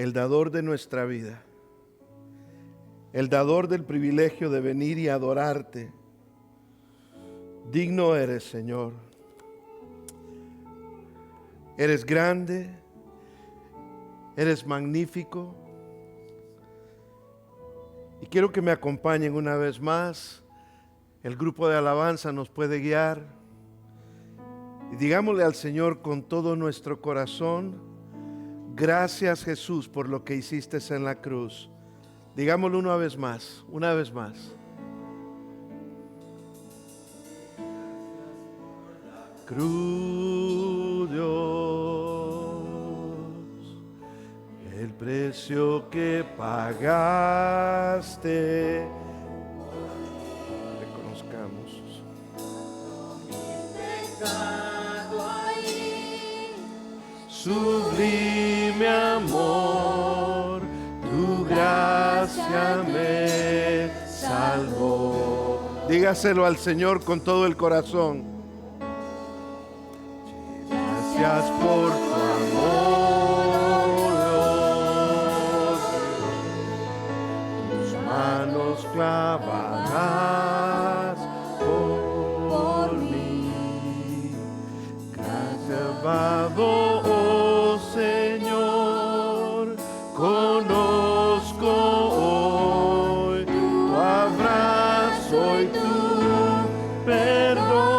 el dador de nuestra vida, el dador del privilegio de venir y adorarte. Digno eres, Señor. Eres grande, eres magnífico. Y quiero que me acompañen una vez más. El grupo de alabanza nos puede guiar. Y digámosle al Señor con todo nuestro corazón: gracias, Jesús, por lo que hiciste en la cruz. Digámoslo una vez más, una vez más. Cruz, Dios, el precio que pagaste. Reconozcamos. Sublime amor, tu gracia me salvó. Dígaselo al Señor con todo el corazón. Gracias por tu amor, Dios. Tus manos clavadas por mí. Gracias, amado, oh Señor. Conozco hoy tu abrazo y tu perdón.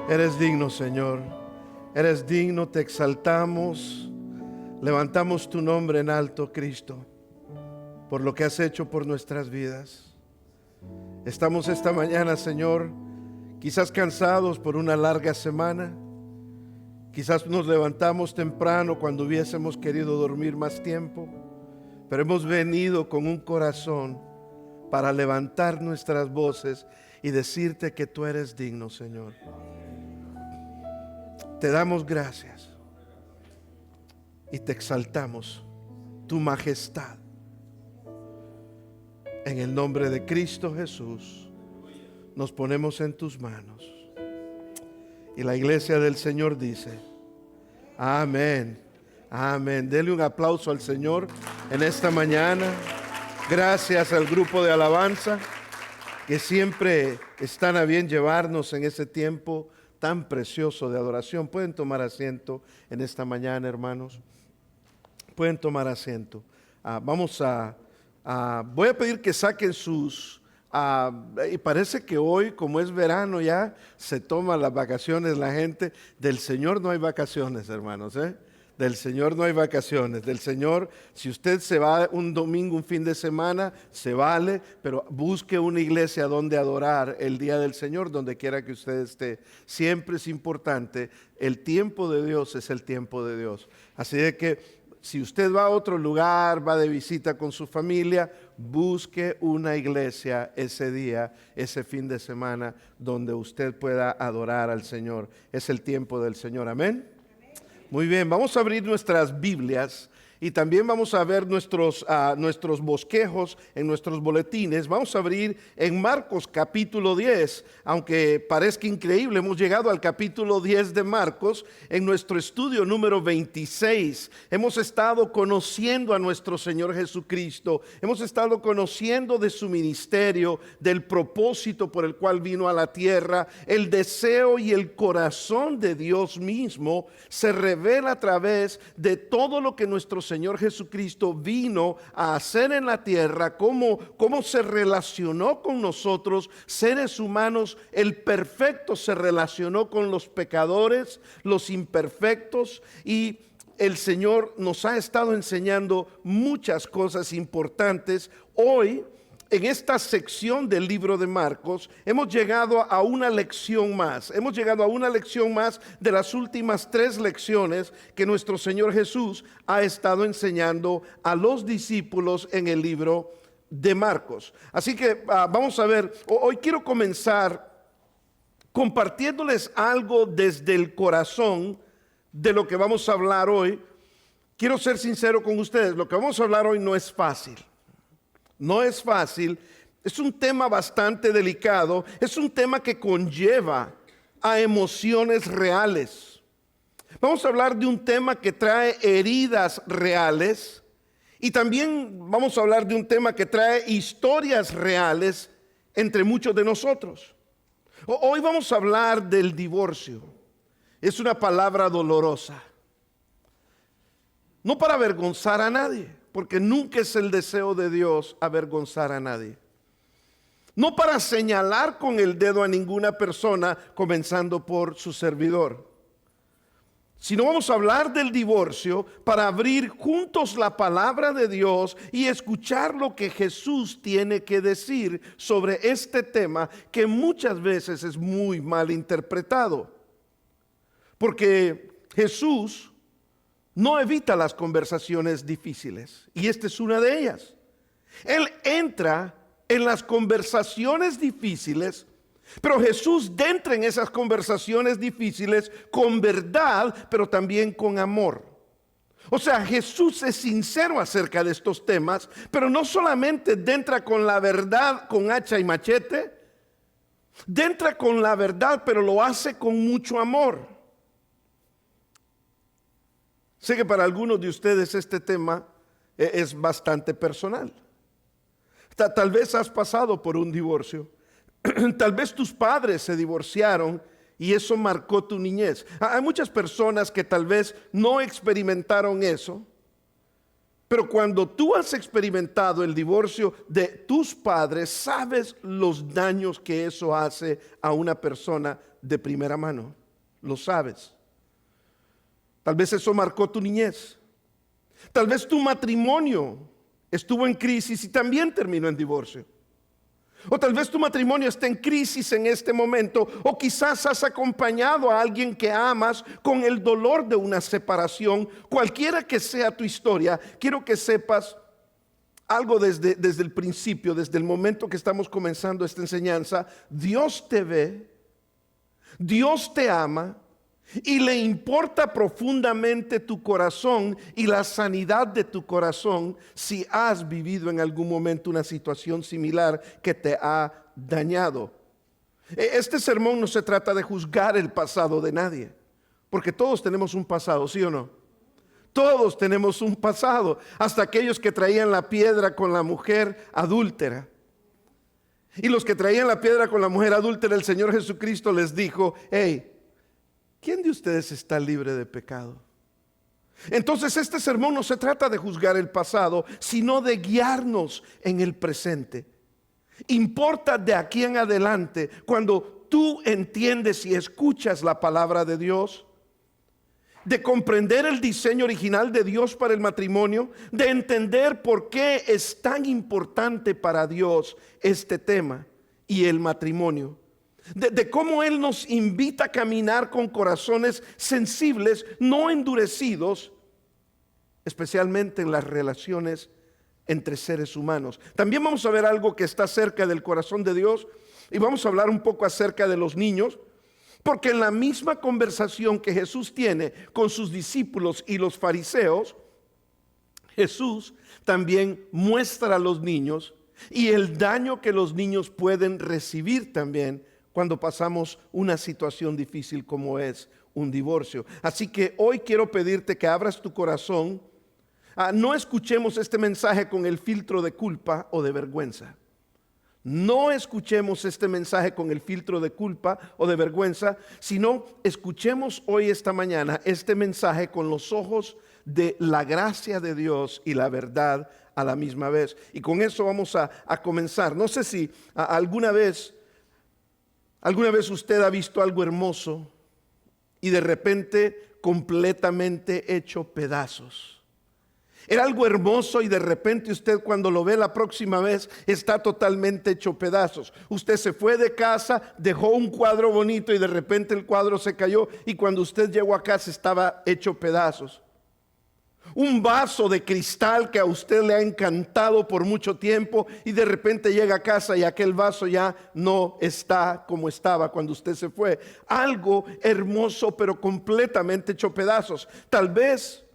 Eres digno, Señor. Eres digno, te exaltamos. Levantamos tu nombre en alto, Cristo, por lo que has hecho por nuestras vidas. Estamos esta mañana, Señor, quizás cansados por una larga semana. Quizás nos levantamos temprano cuando hubiésemos querido dormir más tiempo. Pero hemos venido con un corazón para levantar nuestras voces y decirte que tú eres digno, Señor. Te damos gracias y te exaltamos tu majestad. En el nombre de Cristo Jesús nos ponemos en tus manos. Y la iglesia del Señor dice: amén, amén. Dele un aplauso al Señor en esta mañana. Gracias al grupo de alabanza que siempre están a bien llevarnos en ese tiempo tan precioso de adoración. Pueden tomar asiento en esta mañana, hermanos. Pueden tomar asiento. Voy a pedir que saquen sus... y parece que hoy, como es verano ya, se toman las vacaciones la gente. Del Señor no hay vacaciones, hermanos, Del Señor no hay vacaciones. Del Señor, si usted se va un domingo, un fin de semana, se vale, pero busque una iglesia donde adorar el día del Señor, donde quiera que usted esté. Siempre es importante, el tiempo de Dios es el tiempo de Dios. Así de que si usted va a otro lugar, va de visita con su familia, busque una iglesia ese día, ese fin de semana, donde usted pueda adorar al Señor. Es el tiempo del Señor, amén. Muy bien, vamos a abrir nuestras Biblias Y también vamos a ver nuestros bosquejos en nuestros boletines. Vamos a abrir en Marcos capítulo 10. Aunque parezca increíble, hemos llegado al capítulo 10 de Marcos en nuestro estudio número 26. Hemos estado conociendo a nuestro Señor Jesucristo. Hemos estado conociendo de su ministerio, del propósito por el cual vino a la tierra. El deseo y el corazón de Dios mismo se revela a través de todo lo que nuestro Señor Jesucristo vino a hacer en la tierra, cómo se relacionó con nosotros, seres humanos. El perfecto se relacionó con los pecadores, los imperfectos, y el Señor nos ha estado enseñando muchas cosas importantes. Hoy, en esta sección del libro de Marcos, hemos llegado a una lección más. Hemos llegado a una lección más de las últimas 3 lecciones que nuestro Señor Jesús ha estado enseñando a los discípulos en el libro de Marcos. Así que vamos a ver, hoy quiero comenzar compartiéndoles algo desde el corazón de lo que vamos a hablar hoy. Quiero ser sincero con ustedes, lo que vamos a hablar hoy no es fácil. No es fácil, es un tema bastante delicado, es un tema que conlleva a emociones reales. Vamos a hablar de un tema que trae heridas reales y también vamos a hablar de un tema que trae historias reales entre muchos de nosotros. Hoy vamos a hablar del divorcio. Es una palabra dolorosa. No para avergonzar a nadie, porque nunca es el deseo de Dios avergonzar a nadie. No para señalar con el dedo a ninguna persona, comenzando por su servidor. Sino vamos a hablar del divorcio para abrir juntos la palabra de Dios y escuchar lo que Jesús tiene que decir sobre este tema que muchas veces es muy mal interpretado. Porque Jesús no evita las conversaciones difíciles, y esta es una de ellas. Él entra en las conversaciones difíciles, pero Jesús entra en esas conversaciones difíciles con verdad, pero también con amor. O sea, Jesús es sincero acerca de estos temas, pero no solamente entra con la verdad con hacha y machete, entra con la verdad, pero lo hace con mucho amor. Sé que para algunos de ustedes este tema es bastante personal. Tal vez has pasado por un divorcio. Tal vez tus padres se divorciaron y eso marcó tu niñez. Hay muchas personas que tal vez no experimentaron eso, pero cuando tú has experimentado el divorcio de tus padres, sabes los daños que eso hace a una persona de primera mano. Lo sabes. Tal vez eso marcó tu niñez. Tal vez tu matrimonio estuvo en crisis y también terminó en divorcio. O tal vez tu matrimonio está en crisis en este momento, o quizás has acompañado a alguien que amas con el dolor de una separación. Cualquiera que sea tu historia, quiero que sepas algo desde el principio, desde el momento que estamos comenzando esta enseñanza. Dios te ve, Dios te ama y le importa profundamente tu corazón y la sanidad de tu corazón si has vivido en algún momento una situación similar que te ha dañado. Este sermón no se trata de juzgar el pasado de nadie, porque todos tenemos un pasado, ¿sí o no? Todos tenemos un pasado, hasta aquellos que traían la piedra con la mujer adúltera. Y los que traían la piedra con la mujer adúltera, el Señor Jesucristo les dijo: hey, ¿quién de ustedes está libre de pecado? Entonces este sermón no se trata de juzgar el pasado, sino de guiarnos en el presente. Importa de aquí en adelante, cuando tú entiendes y escuchas la palabra de Dios, de comprender el diseño original de Dios para el matrimonio, de entender por qué es tan importante para Dios este tema y el matrimonio. De cómo Él nos invita a caminar con corazones sensibles, no endurecidos, especialmente en las relaciones entre seres humanos. También vamos a ver algo que está cerca del corazón de Dios, y vamos a hablar un poco acerca de los niños, porque en la misma conversación que Jesús tiene con sus discípulos y los fariseos, Jesús también muestra a los niños y el daño que los niños pueden recibir también cuando pasamos una situación difícil como es un divorcio. Así que hoy quiero pedirte que abras tu corazón. No escuchemos este mensaje con el filtro de culpa o de vergüenza. No escuchemos este mensaje con el filtro de culpa o de vergüenza, sino escuchemos hoy, esta mañana, este mensaje con los ojos de la gracia de Dios y la verdad a la misma vez. Y con eso vamos a comenzar. No sé si alguna vez usted ha visto algo hermoso y de repente completamente hecho pedazos. Era algo hermoso y de repente usted, cuando lo ve la próxima vez, está totalmente hecho pedazos. Usted se fue de casa, dejó un cuadro bonito y de repente el cuadro se cayó y cuando usted llegó a casa estaba hecho pedazos. Un vaso de cristal que a usted le ha encantado por mucho tiempo y de repente llega a casa y aquel vaso ya no está como estaba cuando usted se fue. Algo hermoso pero completamente hecho pedazos. Tal vez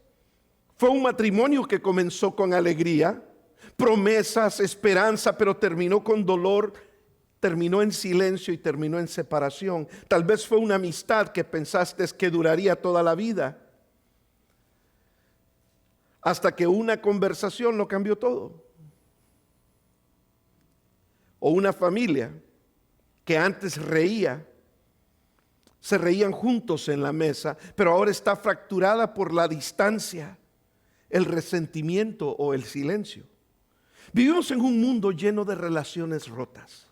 fue un matrimonio que comenzó con alegría, promesas, esperanza, pero terminó con dolor, terminó en silencio y terminó en separación. Tal vez fue una amistad que pensaste que duraría toda la vida, hasta que una conversación lo cambió todo. O una familia que antes se reían juntos en la mesa, pero ahora está fracturada por la distancia, el resentimiento o el silencio. Vivimos en un mundo lleno de relaciones rotas.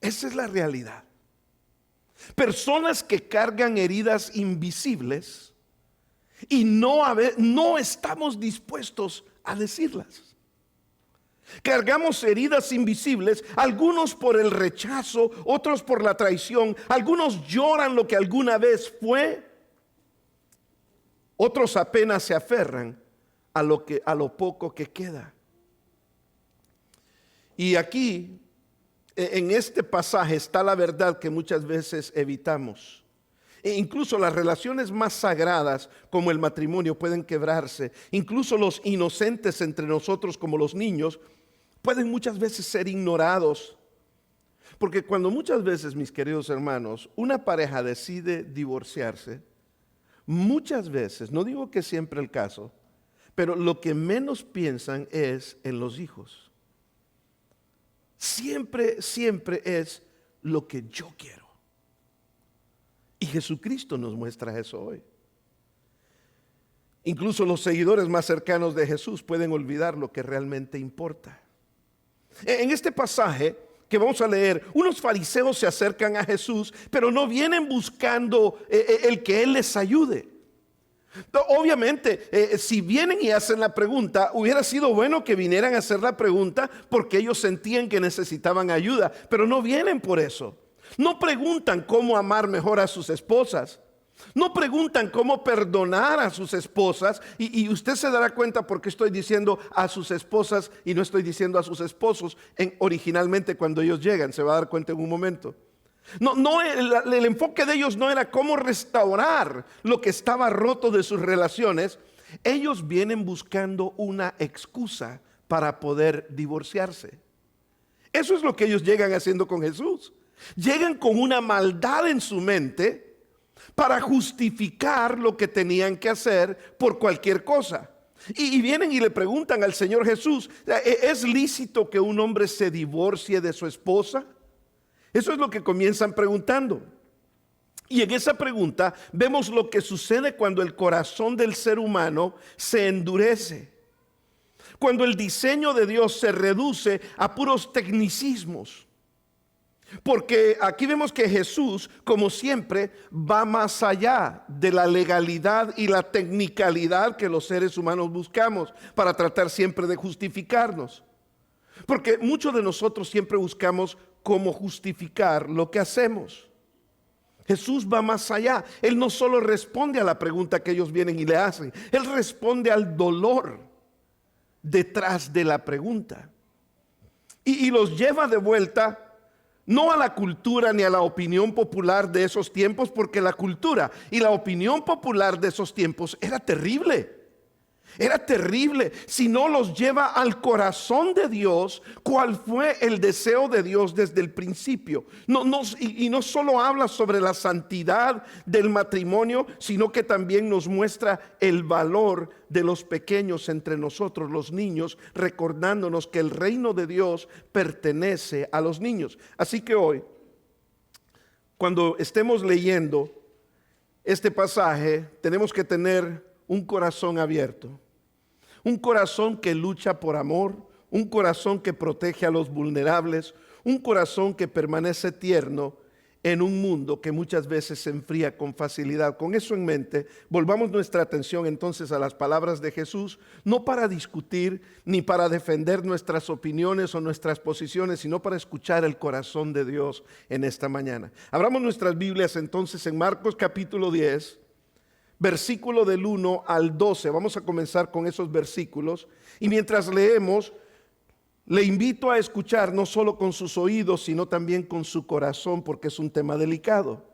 Esa es la realidad. Personas que cargan heridas invisibles y no estamos dispuestos a decirlas. Cargamos heridas invisibles, algunos por el rechazo, otros por la traición, algunos lloran lo que alguna vez fue, otros apenas se aferran a lo poco que queda. Y aquí, en este pasaje, está la verdad que muchas veces evitamos. E incluso las relaciones más sagradas, como el matrimonio, pueden quebrarse. Incluso los inocentes entre nosotros, como los niños, pueden muchas veces ser ignorados. Porque cuando muchas veces, mis queridos hermanos, una pareja decide divorciarse, muchas veces, no digo que siempre el caso, pero lo que menos piensan es en los hijos. Siempre es lo que yo quiero. Y Jesucristo nos muestra eso hoy. Incluso los seguidores más cercanos de Jesús pueden olvidar lo que realmente importa. En este pasaje que vamos a leer, unos fariseos se acercan a Jesús, pero no vienen buscando el que Él les ayude. Obviamente, si vienen y hacen la pregunta, hubiera sido bueno que vinieran a hacer la pregunta porque ellos sentían que necesitaban ayuda, pero no vienen por eso. No preguntan cómo amar mejor a sus esposas. No preguntan cómo perdonar a sus esposas. Y usted se dará cuenta porque estoy diciendo a sus esposas y no estoy diciendo a sus esposos originalmente cuando ellos llegan. Se va a dar cuenta en un momento. El enfoque de ellos no era cómo restaurar lo que estaba roto de sus relaciones. Ellos vienen buscando una excusa para poder divorciarse. Eso es lo que ellos llegan haciendo con Jesús. Llegan con una maldad en su mente para justificar lo que tenían que hacer por cualquier cosa. Y vienen y le preguntan al Señor Jesús: ¿es lícito que un hombre se divorcie de su esposa? Eso es lo que comienzan preguntando. Y en esa pregunta vemos lo que sucede cuando el corazón del ser humano se endurece. Cuando el diseño de Dios se reduce a puros tecnicismos. Porque aquí vemos que Jesús, como siempre, va más allá de la legalidad y la tecnicalidad que los seres humanos buscamos para tratar siempre de justificarnos. Porque muchos de nosotros siempre buscamos cómo justificar lo que hacemos. Jesús va más allá. Él no solo responde a la pregunta que ellos vienen y le hacen, Él responde al dolor detrás de la pregunta. Y los lleva de vuelta, no a la cultura ni a la opinión popular de esos tiempos, porque la cultura y la opinión popular de esos tiempos era terrible. Era terrible, sino los lleva al corazón de Dios, cuál fue el deseo de Dios desde el principio. Y no solo habla sobre la santidad del matrimonio, sino que también nos muestra el valor de los pequeños entre nosotros, los niños, recordándonos que el reino de Dios pertenece a los niños. Así que hoy, cuando estemos leyendo este pasaje, tenemos que tener un corazón abierto, un corazón que lucha por amor, un corazón que protege a los vulnerables, un corazón que permanece tierno en un mundo que muchas veces se enfría con facilidad. Con eso en mente, volvamos nuestra atención entonces a las palabras de Jesús, no para discutir ni para defender nuestras opiniones o nuestras posiciones, sino para escuchar el corazón de Dios en esta mañana. Abramos nuestras Biblias entonces en Marcos capítulo 10, versículo del 1 al 12. Vamos a comenzar con esos versículos. Y mientras leemos, le invito a escuchar no solo con sus oídos, sino también con su corazón, porque es un tema delicado.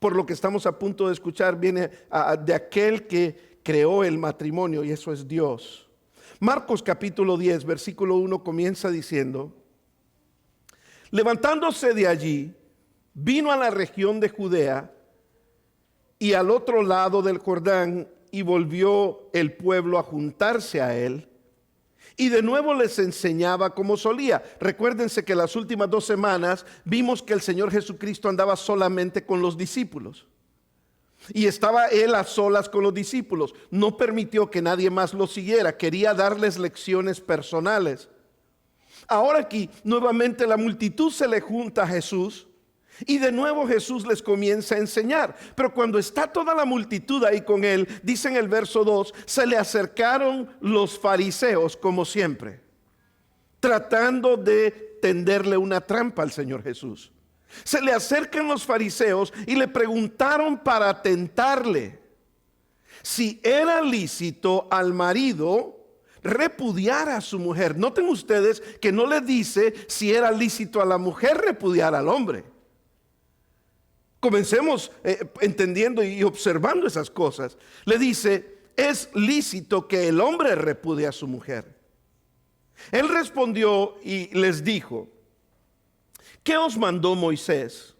Por lo que estamos a punto de escuchar viene de aquel que creó el matrimonio, y eso es Dios. Marcos capítulo 10, versículo 1 comienza diciendo: levantándose de allí, vino a la región de Judea y al otro lado del Jordán, y volvió el pueblo a juntarse a él, y de nuevo les enseñaba como solía. Recuérdense que las últimas 2 semanas vimos que el Señor Jesucristo andaba solamente con los discípulos, y estaba él a solas con los discípulos. No permitió que nadie más lo siguiera, quería darles lecciones personales. Ahora aquí nuevamente la multitud se le junta a Jesús, y de nuevo Jesús les comienza a enseñar. Pero cuando está toda la multitud ahí con él, dice en el verso 2, se le acercaron los fariseos como siempre, tratando de tenderle una trampa al Señor Jesús. Se le acercan los fariseos y le preguntaron para tentarle si era lícito al marido repudiar a su mujer. Noten ustedes que no le dice si era lícito a la mujer repudiar al hombre. Comencemos entendiendo y observando esas cosas. Le dice, es lícito que el hombre repudie a su mujer. Él respondió y les dijo, ¿qué os mandó Moisés?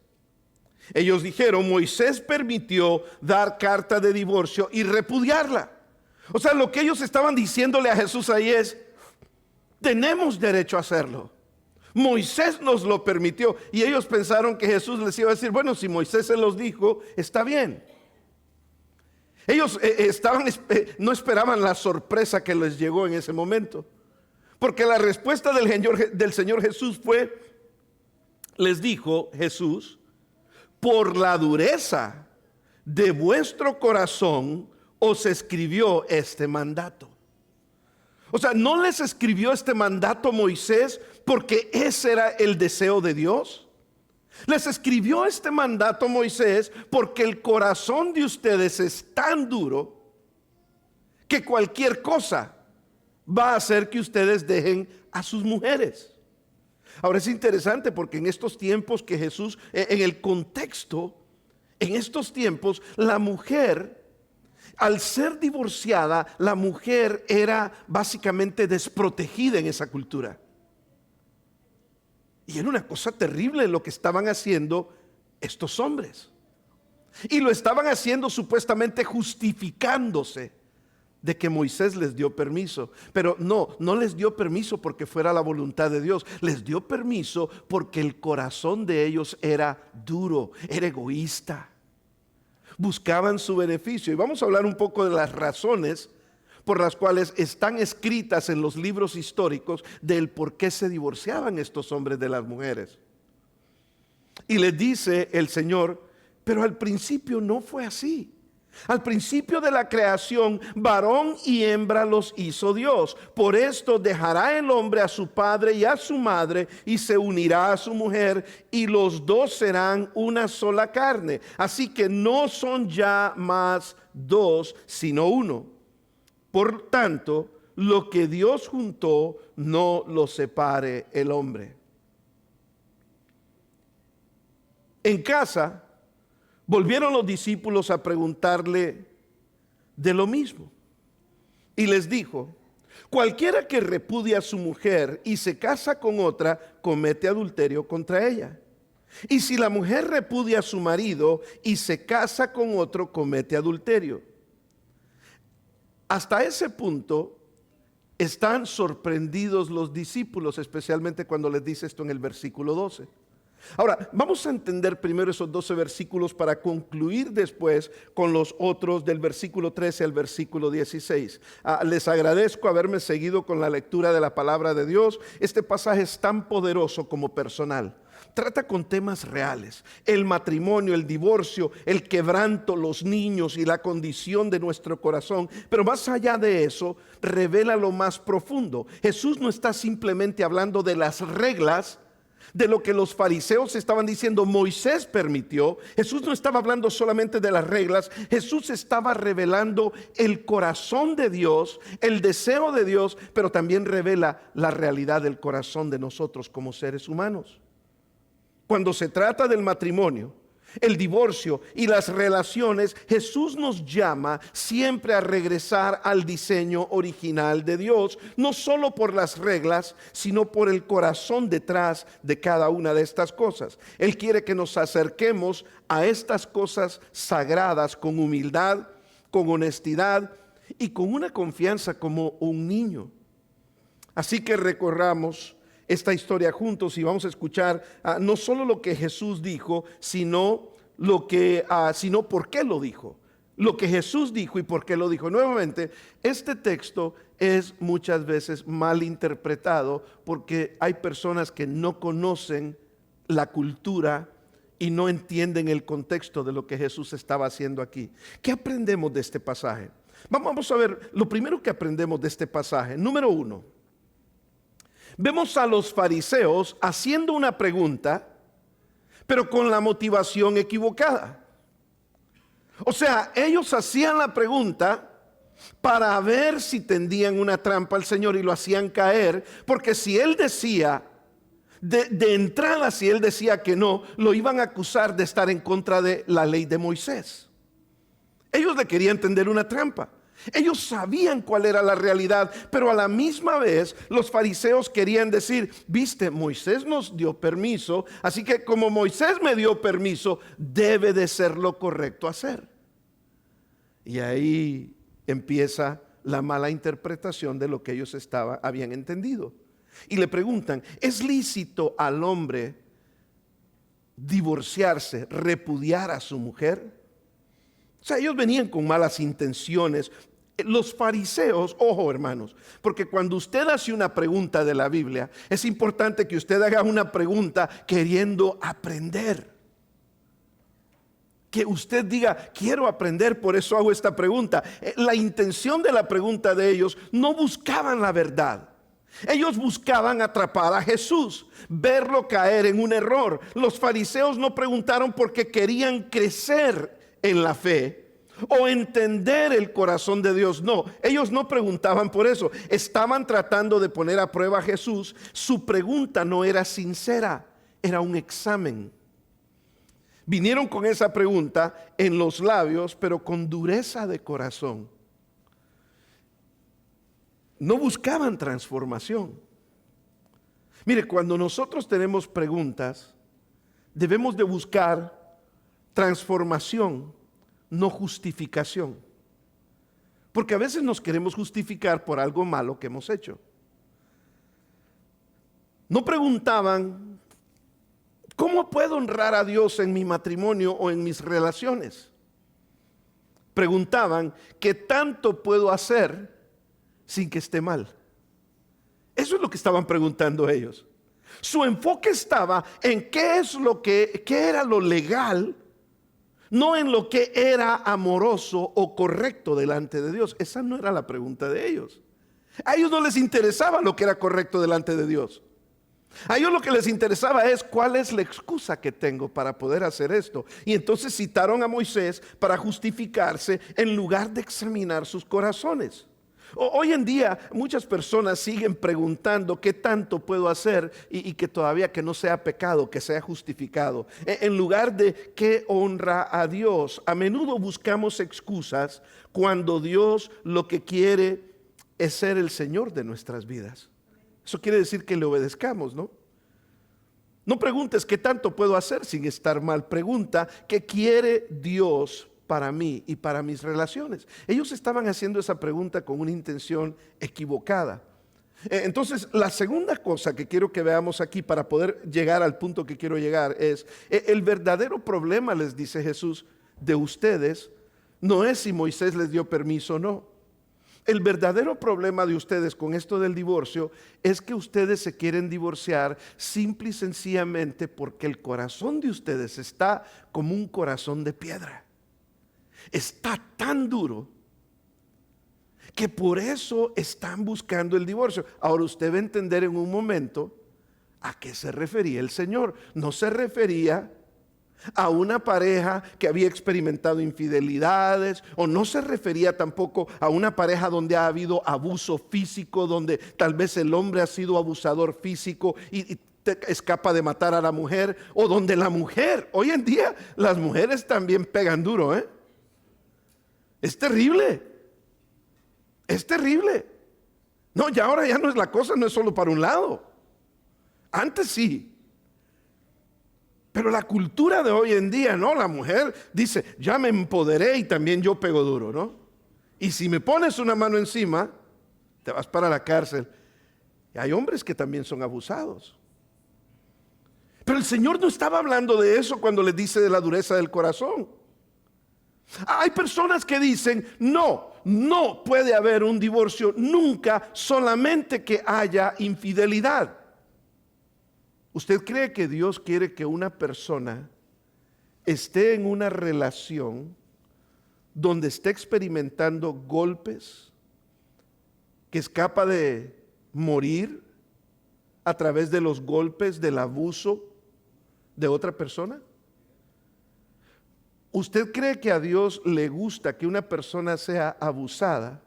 Ellos dijeron, Moisés permitió dar carta de divorcio y repudiarla. O sea, lo que ellos estaban diciéndole a Jesús ahí es, tenemos derecho a hacerlo. Moisés nos lo permitió. Y ellos pensaron que Jesús les iba a decir, bueno, si Moisés se los dijo, está bien. Ellos no esperaban la sorpresa que les llegó en ese momento, porque la respuesta del Señor Jesús fue, les dijo Jesús, por la dureza de vuestro corazón os escribió este mandato. O sea, no les escribió este mandato Moisés porque ese era el deseo de Dios. Les escribió este mandato Moisés porque el corazón de ustedes es tan duro que cualquier cosa va a hacer que ustedes dejen a sus mujeres. Ahora es interesante porque en estos tiempos que Jesús, en el contexto, en estos tiempos, la mujer, al ser divorciada, la mujer era básicamente desprotegida en esa cultura. Y era una cosa terrible lo que estaban haciendo estos hombres. Y lo estaban haciendo supuestamente justificándose de que Moisés les dio permiso. Pero no les dio permiso porque fuera la voluntad de Dios. Les dio permiso porque el corazón de ellos era duro, era egoísta. Buscaban su beneficio. Y vamos a hablar un poco de las razones por las cuales están escritas en los libros históricos del por qué se divorciaban estos hombres de las mujeres. Y les dice el Señor, pero al principio no fue así. Al principio de la creación, varón y hembra los hizo Dios. Por esto dejará el hombre a su padre y a su madre y se unirá a su mujer, y los dos serán una sola carne. Así que no son ya más dos, sino uno. Por tanto, lo que Dios juntó, no lo separe el hombre. En casa, volvieron los discípulos a preguntarle de lo mismo. y les dijo: cualquiera que repudia a su mujer y se casa con otra, comete adulterio contra ella. Y si la mujer repudia a su marido y se casa con otro, comete adulterio. Hasta ese punto están sorprendidos los discípulos, especialmente cuando les dice esto en el versículo 12. Ahora, vamos a entender primero esos 12 versículos para concluir después con los otros del versículo 13 al versículo 16. Les agradezco haberme seguido con la lectura de la palabra de Dios. Este pasaje es tan poderoso como personal. Trata con temas reales: el matrimonio, el divorcio, el quebranto, los niños y la condición de nuestro corazón. Pero más allá de eso, revela lo más profundo. Jesús no está simplemente hablando de las reglas, de lo que los fariseos estaban diciendo Moisés permitió. Jesús no estaba hablando solamente de las reglas. Jesús estaba revelando el corazón de Dios, el deseo de Dios, pero también revela la realidad del corazón de nosotros como seres humanos. Cuando se trata del matrimonio, el divorcio y las relaciones, Jesús nos llama siempre a regresar al diseño original de Dios, no solo por las reglas, sino por el corazón detrás de cada una de estas cosas. Él quiere que nos acerquemos a estas cosas sagradas con humildad, con honestidad y con una confianza como un niño. Así que recorramos esta historia juntos y vamos a escuchar no solo lo que Jesús dijo, sino por qué lo dijo. Lo que Jesús dijo y por qué lo dijo. Nuevamente, este texto es muchas veces mal interpretado porque hay personas que no conocen la cultura y no entienden el contexto de lo que Jesús estaba haciendo aquí. ¿Qué aprendemos de este pasaje? Vamos a ver lo primero que aprendemos de este pasaje. Número 1. Vemos a los fariseos haciendo una pregunta, pero con la motivación equivocada. O sea, ellos hacían la pregunta para ver si tendían una trampa al Señor y lo hacían caer, porque si Él decía, de entrada, si Él decía que no, lo iban a acusar de estar en contra de la ley de Moisés. Ellos le querían tender una trampa. Ellos sabían cuál era la realidad, pero a la misma vez los fariseos querían decir: viste, Moisés nos dio permiso, así que como Moisés me dio permiso, debe de ser lo correcto hacer. Y ahí empieza la mala interpretación de lo que ellos habían entendido. Y le preguntan: ¿es lícito al hombre divorciarse, repudiar a su mujer? O sea, ellos venían con malas intenciones. Los fariseos, ojo hermanos, porque cuando usted hace una pregunta de la Biblia, es importante que usted haga una pregunta queriendo aprender. Que usted diga: quiero aprender, por eso hago esta pregunta. La intención de la pregunta de ellos, no buscaban la verdad. Ellos buscaban atrapar a Jesús, verlo caer en un error. Los fariseos no preguntaron porque querían crecer en la fe o entender el corazón de Dios. No, ellos no preguntaban por eso. Estaban tratando de poner a prueba a Jesús. Su pregunta no era sincera, era un examen. Vinieron con esa pregunta en los labios, pero con dureza de corazón. No buscaban transformación. Mire, cuando nosotros tenemos preguntas, debemos de buscar transformación, no justificación. Porque a veces nos queremos justificar por algo malo que hemos hecho. No preguntaban: ¿cómo puedo honrar a Dios en mi matrimonio o en mis relaciones? Preguntaban: ¿qué tanto puedo hacer sin que esté mal? Eso es lo que estaban preguntando ellos. Su enfoque estaba en qué era lo legal, no en lo que era amoroso o correcto delante de Dios. Esa no era la pregunta de ellos. A ellos no les interesaba lo que era correcto delante de Dios. A ellos lo que les interesaba es: ¿cuál es la excusa que tengo para poder hacer esto? Y entonces citaron a Moisés para justificarse en lugar de examinar sus corazones. Hoy en día muchas personas siguen preguntando: ¿qué tanto puedo hacer? Y que todavía que no sea pecado, que sea justificado. En lugar de ¿qué honra a Dios? A menudo buscamos excusas cuando Dios lo que quiere es ser el Señor de nuestras vidas. Eso quiere decir que le obedezcamos, ¿no? No preguntes qué tanto puedo hacer sin estar mal. Pregunta qué quiere Dios para mí y para mis relaciones. Ellos estaban haciendo esa pregunta con una intención equivocada. Entonces, la segunda cosa que quiero que veamos aquí para poder llegar al punto que quiero llegar es, el verdadero problema, les dice Jesús, de ustedes no es si Moisés les dio permiso o no. El verdadero problema de ustedes con esto del divorcio es que ustedes se quieren divorciar simple y sencillamente porque el corazón de ustedes está como un corazón de piedra. Está tan duro que por eso están buscando el divorcio. Ahora usted va a entender en un momento a qué se refería el Señor. No se refería a una pareja que había experimentado infidelidades, o no se refería tampoco a una pareja donde ha habido abuso físico, donde tal vez el hombre ha sido abusador físico y escapa de matar a la mujer, o donde la mujer, hoy en día las mujeres también pegan duro, ¿eh? Es terrible. Es terrible. No, ya ahora ya no es la cosa, no es solo para un lado. Antes sí. Pero la cultura de hoy en día, ¿no? La mujer dice, ya me empoderé y también yo pego duro, ¿no? Y si me pones una mano encima, te vas para la cárcel. Y hay hombres que también son abusados. Pero el Señor no estaba hablando de eso cuando les dice de la dureza del corazón. Hay personas que dicen, no puede haber un divorcio nunca, solamente que haya infidelidad. ¿Usted cree que Dios quiere que una persona esté en una relación donde esté experimentando golpes, que escapa de morir a través de los golpes del abuso de otra persona? ¿Usted cree que a Dios le gusta que una persona sea abusada,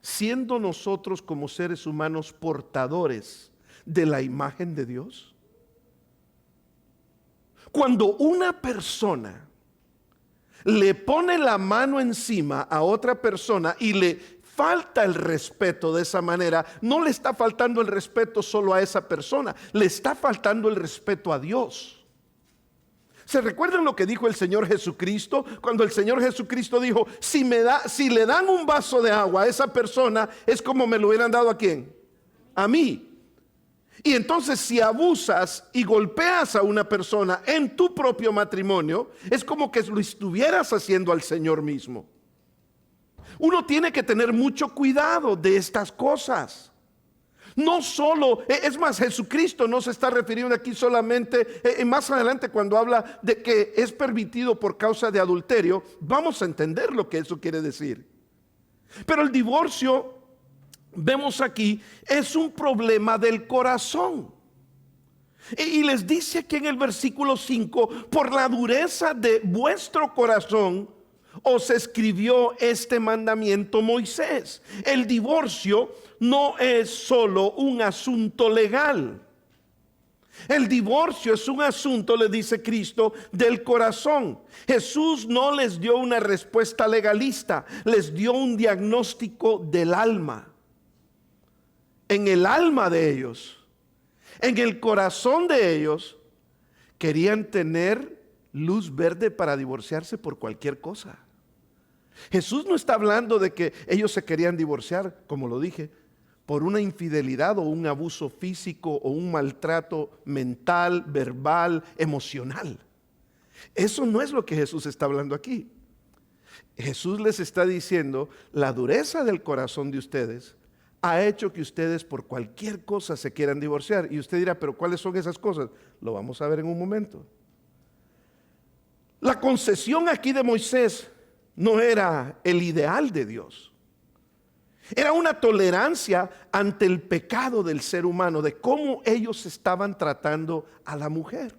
siendo nosotros como seres humanos portadores de la imagen de Dios? Cuando una persona le pone la mano encima a otra persona y le falta el respeto de esa manera, no le está faltando el respeto solo a esa persona, le está faltando el respeto a Dios. ¿Se recuerdan lo que dijo el Señor Jesucristo? Cuando el Señor Jesucristo dijo, si le dan un vaso de agua a esa persona, es como me lo hubieran dado ¿a quién? A mí. Y entonces si abusas y golpeas a una persona en tu propio matrimonio, es como que lo estuvieras haciendo al Señor mismo. Uno tiene que tener mucho cuidado de estas cosas. No solo, es más, Jesucristo no se está refiriendo aquí solamente, más adelante cuando habla de que es permitido por causa de adulterio, vamos a entender lo que eso quiere decir. Pero el divorcio, vemos aquí, es un problema del corazón. Y les dice aquí en el versículo 5, por la dureza de vuestro corazón os escribió este mandamiento Moisés. El divorcio no es solo un asunto legal. El divorcio es un asunto, le dice Cristo, del corazón. Jesús no les dio una respuesta legalista, les dio un diagnóstico del alma. En el alma de ellos, en el corazón de ellos, querían tener luz verde para divorciarse por cualquier cosa. Jesús no está hablando de que ellos se querían divorciar, como lo dije, por una infidelidad o un abuso físico o un maltrato mental, verbal, emocional. Eso no es lo que Jesús está hablando aquí. Jesús les está diciendo, la dureza del corazón de ustedes ha hecho que ustedes por cualquier cosa se quieran divorciar. Y usted dirá, pero ¿cuáles son esas cosas? Lo vamos a ver en un momento. La concesión aquí de Moisés no era el ideal de Dios. Era una tolerancia ante el pecado del ser humano, de cómo ellos estaban tratando a la mujer.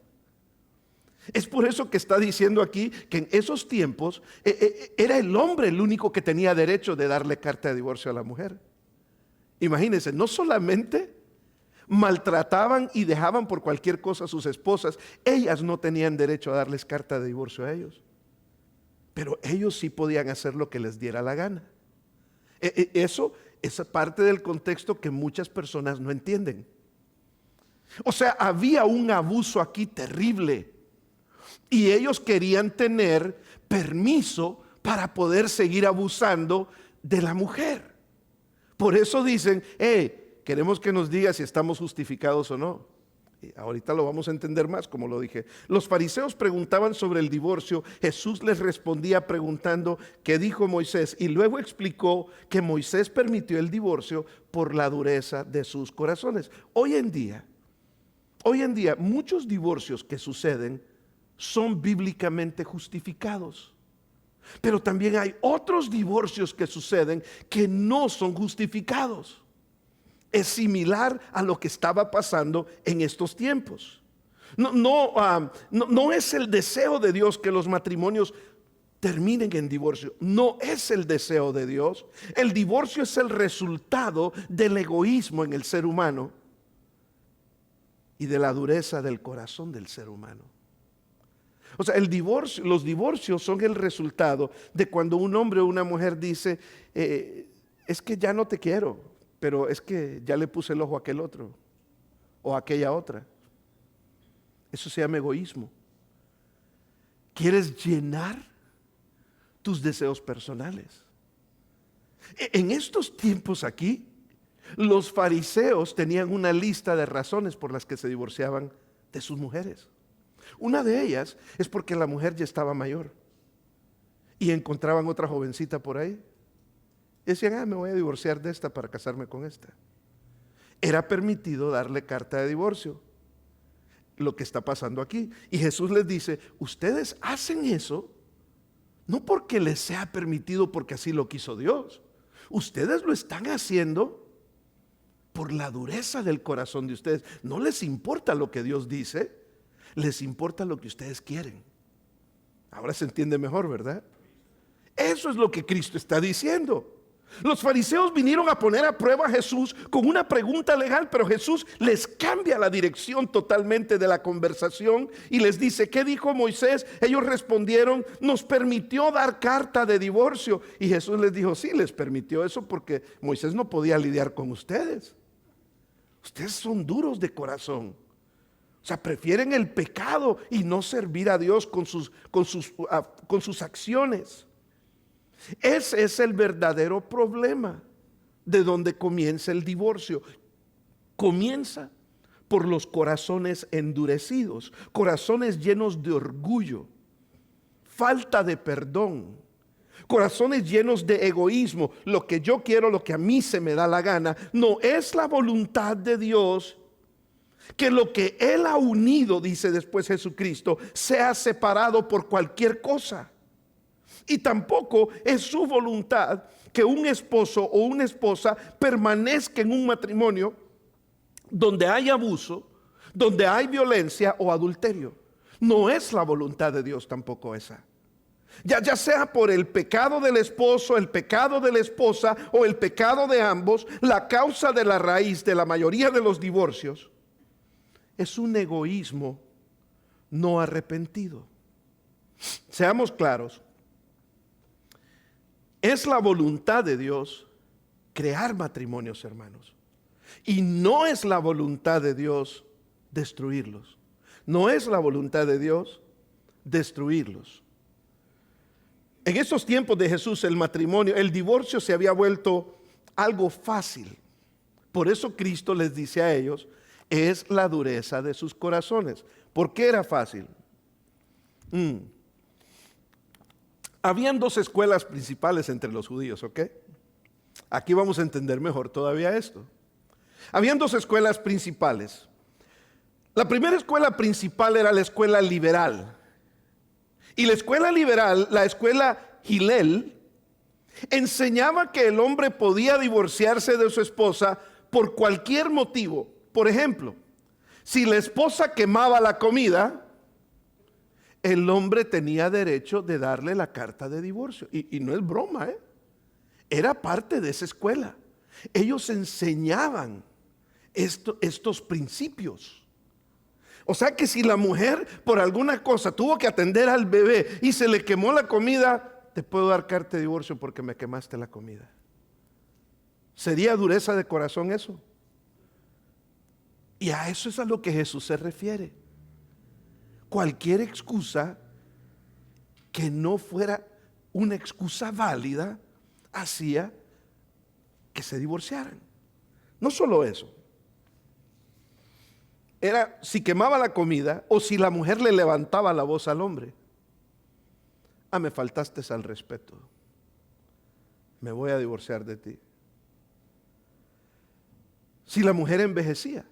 Es por eso que está diciendo aquí que en esos tiempos era el hombre el único que tenía derecho de darle carta de divorcio a la mujer. Imagínense, no solamente maltrataban y dejaban por cualquier cosa a sus esposas, ellas no tenían derecho a darles carta de divorcio a ellos, pero ellos sí podían hacer lo que les diera la gana. Eso es parte del contexto que muchas personas no entienden. O sea, había un abuso aquí terrible y ellos querían tener permiso para poder seguir abusando de la mujer. Por eso dicen, queremos que nos diga si estamos justificados o no. Y ahorita lo vamos a entender más, como lo dije. Los fariseos preguntaban sobre el divorcio. Jesús les respondía preguntando qué dijo Moisés, y luego explicó que Moisés permitió el divorcio por la dureza de sus corazones. Hoy en día, muchos divorcios que suceden son bíblicamente justificados. Pero también hay otros divorcios que suceden que no son justificados. Es similar a lo que estaba pasando en estos tiempos. No es el deseo de Dios que los matrimonios terminen en divorcio. No es el deseo de Dios. El divorcio es el resultado del egoísmo en el ser humano y de la dureza del corazón del ser humano. O sea, los divorcios son el resultado de cuando un hombre o una mujer dice, es que ya no te quiero, pero es que ya le puse el ojo a aquel otro o a aquella otra. Eso se llama egoísmo. ¿Quieres llenar tus deseos personales? En estos tiempos aquí, los fariseos tenían una lista de razones por las que se divorciaban de sus mujeres. Una de ellas es porque la mujer ya estaba mayor y encontraban otra jovencita por ahí. Decían, me voy a divorciar de esta para casarme con esta. Era permitido darle carta de divorcio. Lo que está pasando aquí. Y Jesús les dice, ustedes hacen eso no porque les sea permitido porque así lo quiso Dios. Ustedes lo están haciendo por la dureza del corazón de ustedes. No les importa lo que Dios dice, les importa lo que ustedes quieren. Ahora se entiende mejor, ¿verdad? Eso es lo que Cristo está diciendo. Los fariseos vinieron a poner a prueba a Jesús con una pregunta legal, pero Jesús les cambia la dirección totalmente de la conversación y les dice, ¿qué dijo Moisés? Ellos respondieron, nos permitió dar carta de divorcio. Y Jesús les dijo, sí, les permitió eso porque Moisés no podía lidiar con ustedes. Ustedes son duros de corazón. O sea, prefieren el pecado y no servir a Dios con sus acciones. Ese es el verdadero problema de donde comienza el divorcio. Comienza por los corazones endurecidos, corazones llenos de orgullo, falta de perdón, corazones llenos de egoísmo. Lo que yo quiero, lo que a mí se me da la gana, no es la voluntad de Dios. Que lo que Él ha unido, dice después Jesucristo, sea separado por cualquier cosa. Y tampoco es su voluntad que un esposo o una esposa permanezca en un matrimonio donde hay abuso, donde hay violencia o adulterio. No es la voluntad de Dios tampoco esa. Ya sea por el pecado del esposo, el pecado de la esposa o el pecado de ambos, la causa de la raíz de la mayoría de los divorcios es un egoísmo no arrepentido. Seamos claros. Es la voluntad de Dios crear matrimonios, hermanos. Y no es la voluntad de Dios destruirlos. No es la voluntad de Dios destruirlos. En estos tiempos de Jesús, el divorcio se había vuelto algo fácil. Por eso Cristo les dice a ellos, es la dureza de sus corazones. ¿Por qué era fácil? Habían dos escuelas principales entre los judíos, ¿ok? Aquí vamos a entender mejor todavía esto. Habían dos escuelas principales. La primera escuela principal era la escuela liberal. Y la escuela liberal, la escuela Hillel, enseñaba que el hombre podía divorciarse de su esposa por cualquier motivo. Por ejemplo, si la esposa quemaba la comida, el hombre tenía derecho de darle la carta de divorcio. Y no es broma, era parte de esa escuela. Ellos enseñaban estos principios. O sea que si la mujer por alguna cosa tuvo que atender al bebé y se le quemó la comida, te puedo dar carta de divorcio porque me quemaste la comida. ¿Sería dureza de corazón eso? Y a eso es a lo que Jesús se refiere. Cualquier excusa que no fuera una excusa válida hacía que se divorciaran. No solo eso. Era si quemaba la comida o si la mujer le levantaba la voz al hombre. Ah, me faltaste al respeto. Me voy a divorciar de ti. Si la mujer envejecía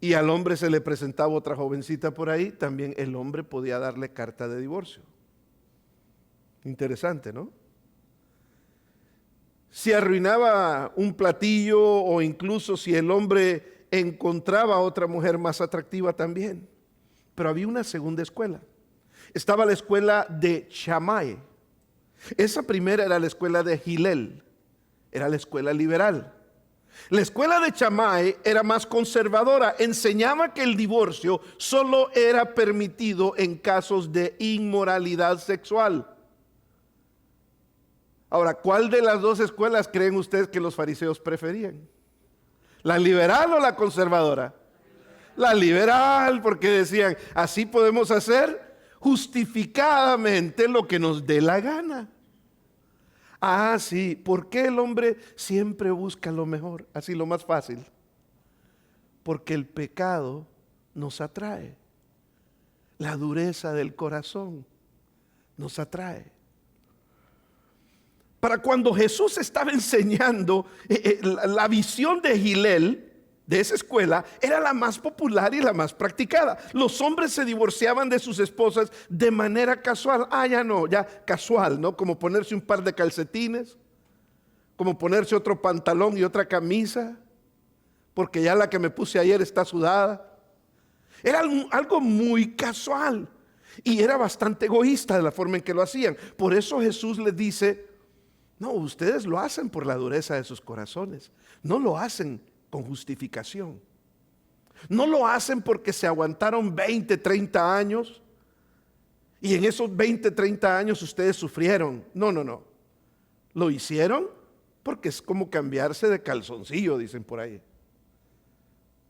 y al hombre se le presentaba otra jovencita por ahí, también el hombre podía darle carta de divorcio. Interesante, ¿no? Si arruinaba un platillo o incluso si el hombre encontraba a otra mujer más atractiva también. Pero había una segunda escuela. Estaba la escuela de Shammai. Esa primera era la escuela de Hillel. Era la escuela liberal. La escuela de Shammai era más conservadora. Enseñaba que el divorcio solo era permitido en casos de inmoralidad sexual. Ahora, ¿cuál de las dos escuelas creen ustedes que los fariseos preferían? ¿La liberal o la conservadora? La liberal, porque decían, así podemos hacer justificadamente lo que nos dé la gana. Ah, sí, ¿por qué el hombre siempre busca lo mejor? Así lo más fácil. Porque el pecado nos atrae. La dureza del corazón nos atrae. Para cuando Jesús estaba enseñando, la visión de Hillel, de esa escuela, era la más popular y la más practicada. Los hombres se divorciaban de sus esposas de manera casual. Ah, ya no, ya casual, ¿no? Como ponerse un par de calcetines, como ponerse otro pantalón y otra camisa, porque ya la que me puse ayer está sudada. Era algo muy casual y era bastante egoísta de la forma en que lo hacían. Por eso Jesús les dice, no, ustedes lo hacen por la dureza de sus corazones, no lo hacen con justificación. No lo hacen porque se aguantaron 20, 30 años y en esos 20, 30 años ustedes sufrieron. No. Lo hicieron porque es como cambiarse de calzoncillo, dicen por ahí.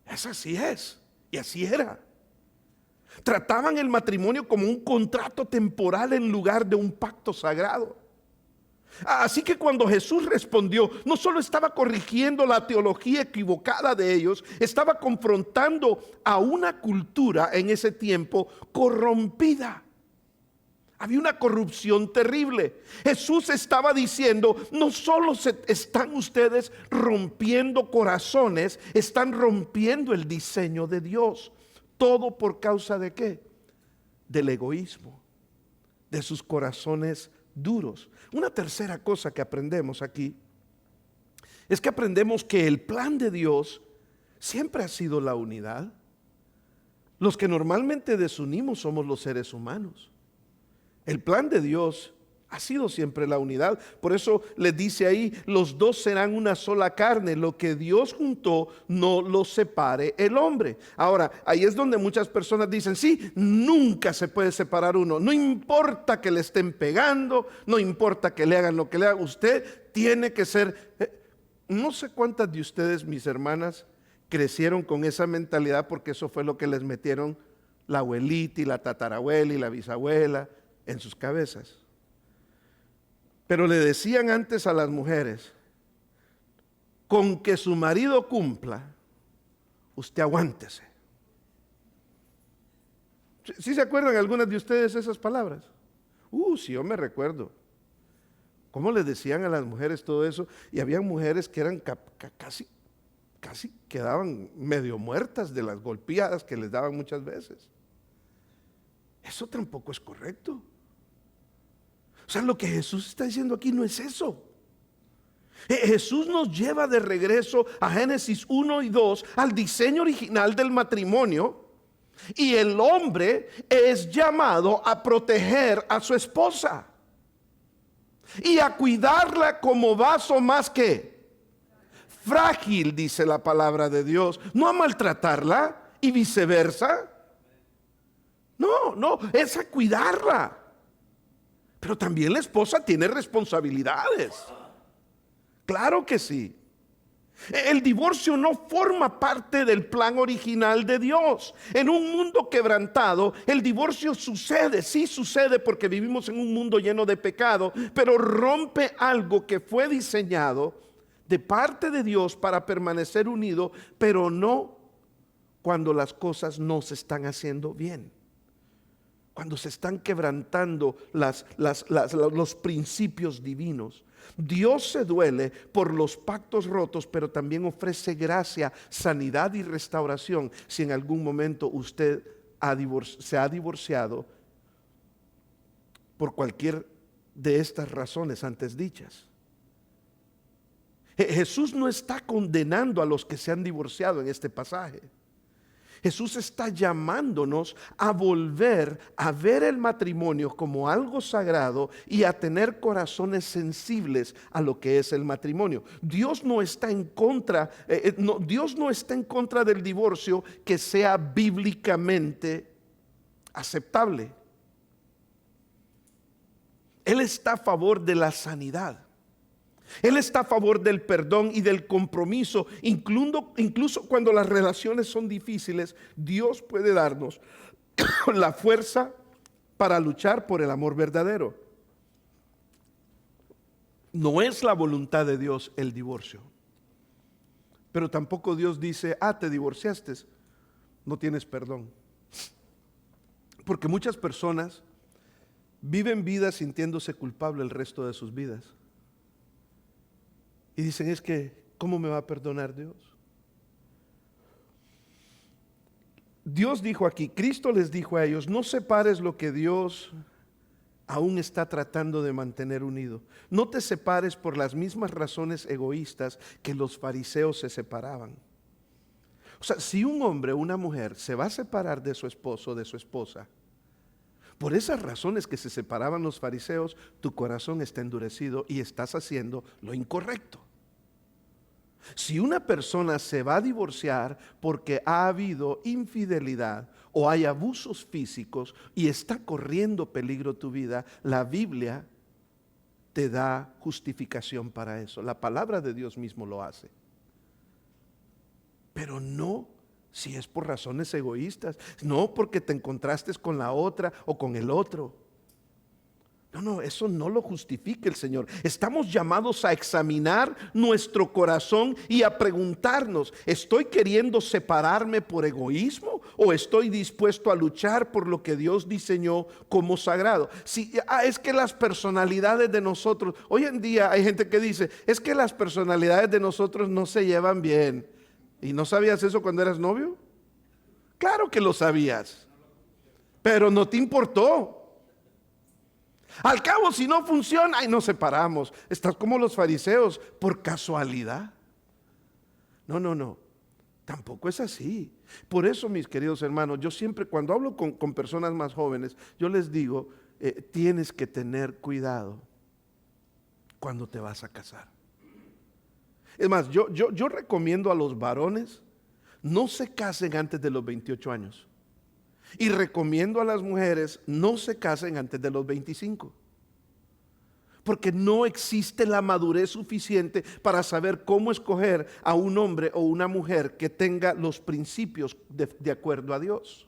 Así es, y así era. Trataban el matrimonio como un contrato temporal en lugar de un pacto sagrado. Así que cuando Jesús respondió, no solo estaba corrigiendo la teología equivocada de ellos, estaba confrontando a una cultura en ese tiempo corrompida. Había una corrupción terrible. Jesús estaba diciendo, no solo están ustedes rompiendo corazones, están rompiendo el diseño de Dios. ¿Todo por causa de qué? Del egoísmo, de sus corazones duros. Una tercera cosa que aprendemos aquí es que aprendemos que el plan de Dios siempre ha sido la unidad. Los que normalmente desunimos somos los seres humanos. El plan de Dios ha sido siempre la unidad. Por eso les dice ahí, los dos serán una sola carne. Lo que Dios juntó, no lo separe el hombre. Ahora, ahí es donde muchas personas dicen, sí, nunca se puede separar uno. No importa que le estén pegando, no importa que le hagan lo que le hagan. Usted tiene que ser... No sé cuántas de ustedes, mis hermanas, crecieron con esa mentalidad porque eso fue lo que les metieron la abuelita y la tatarabuela y la bisabuela en sus cabezas. Pero le decían antes a las mujeres, con que su marido cumpla, usted aguántese. ¿Sí se acuerdan algunas de ustedes esas palabras? Sí, yo me recuerdo. ¿Cómo les decían a las mujeres todo eso? Y había mujeres que eran casi quedaban medio muertas de las golpeadas que les daban muchas veces. Eso tampoco es correcto. O sea, lo que Jesús está diciendo aquí no es eso. Jesús nos lleva de regreso a Génesis 1 y 2, al diseño original del matrimonio, y el hombre es llamado a proteger a su esposa y a cuidarla como vaso más que frágil, dice la palabra de Dios, no a maltratarla y viceversa. No, es a cuidarla. Pero también la esposa tiene responsabilidades. Claro que sí. El divorcio no forma parte del plan original de Dios. En un mundo quebrantado, el divorcio sucede, sí sucede porque vivimos en un mundo lleno de pecado, pero rompe algo que fue diseñado de parte de Dios para permanecer unido, pero no cuando las cosas no se están haciendo bien. Cuando se están quebrantando los principios divinos. Dios se duele por los pactos rotos, pero también ofrece gracia, sanidad y restauración si en algún momento usted se ha divorciado por cualquier de estas razones antes dichas. Jesús no está condenando a los que se han divorciado en este pasaje. Jesús está llamándonos a volver a ver el matrimonio como algo sagrado y a tener corazones sensibles a lo que es el matrimonio. Dios no está en contra, Dios no está en contra del divorcio que sea bíblicamente aceptable. Él está a favor de la sanidad. Él está a favor del perdón y del compromiso. Incluso cuando las relaciones son difíciles, Dios puede darnos la fuerza para luchar por el amor verdadero. No es la voluntad de Dios el divorcio. Pero tampoco Dios dice, te divorciaste, no tienes perdón. Porque muchas personas viven vidas sintiéndose culpables el resto de sus vidas. Y dicen, es que, ¿cómo me va a perdonar Dios? Dios dijo aquí, Cristo les dijo a ellos, no separes lo que Dios aún está tratando de mantener unido. No te separes por las mismas razones egoístas que los fariseos se separaban. O sea, si un hombre o una mujer se va a separar de su esposo o de su esposa, por esas razones que se separaban los fariseos, tu corazón está endurecido y estás haciendo lo incorrecto. Si una persona se va a divorciar porque ha habido infidelidad o hay abusos físicos y está corriendo peligro tu vida, la Biblia te da justificación para eso. La palabra de Dios mismo lo hace. Pero no si es por razones egoístas, no porque te encontraste con la otra o con el otro. No, eso no lo justifica el Señor. Estamos llamados a examinar nuestro corazón y a preguntarnos, ¿estoy queriendo separarme por egoísmo o estoy dispuesto a luchar por lo que Dios diseñó como sagrado? Es que las personalidades de nosotros, hoy en día hay gente que dice, es que las personalidades de nosotros no se llevan bien. ¿Y no sabías eso cuando eras novio? Claro que lo sabías, pero no te importó. Al cabo, si no funciona, nos separamos. Estás como los fariseos, por casualidad. No, tampoco es así. Por eso, mis queridos hermanos, yo siempre cuando hablo con personas más jóvenes, yo les digo, tienes que tener cuidado cuando te vas a casar. Es más, yo recomiendo a los varones, no se casen antes de los 28 años. Y recomiendo a las mujeres, no se casen antes de los 25. Porque no existe la madurez suficiente para saber cómo escoger a un hombre o una mujer que tenga los principios de acuerdo a Dios.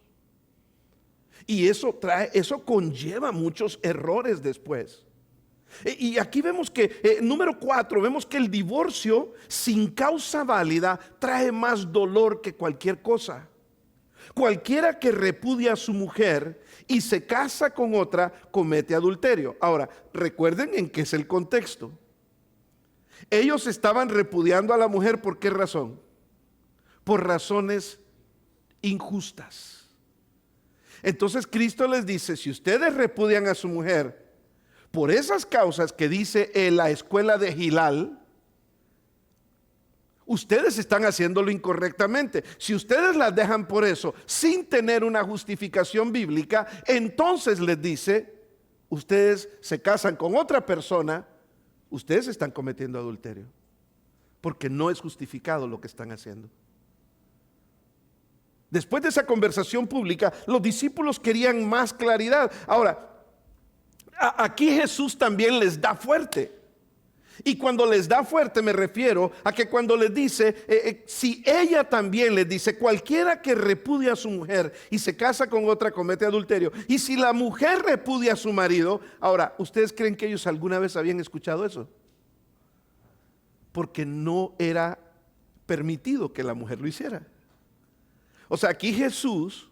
Y eso conlleva muchos errores después. Y aquí vemos que, número 4, vemos que el divorcio sin causa válida trae más dolor que cualquier cosa. Cualquiera que repudia a su mujer y se casa con otra comete adulterio. Ahora, recuerden en qué es el contexto. Ellos estaban repudiando a la mujer, ¿por qué razón? Por razones injustas. Entonces Cristo les dice, si ustedes repudian a su mujer por esas causas que dice en la escuela de Gilal, ustedes están haciéndolo incorrectamente. Si ustedes las dejan por eso, sin tener una justificación bíblica, entonces les dice, ustedes se casan con otra persona, ustedes están cometiendo adulterio, porque no es justificado lo que están haciendo. Después de esa conversación pública, los discípulos querían más claridad. Ahora, aquí Jesús también les da fuerte. Y cuando les da fuerte me refiero a que cuando les dice, si ella también les dice, cualquiera que repudia a su mujer y se casa con otra comete adulterio. Y si la mujer repudia a su marido, ahora, ¿ustedes creen que ellos alguna vez habían escuchado eso? Porque no era permitido que la mujer lo hiciera. O sea, aquí Jesús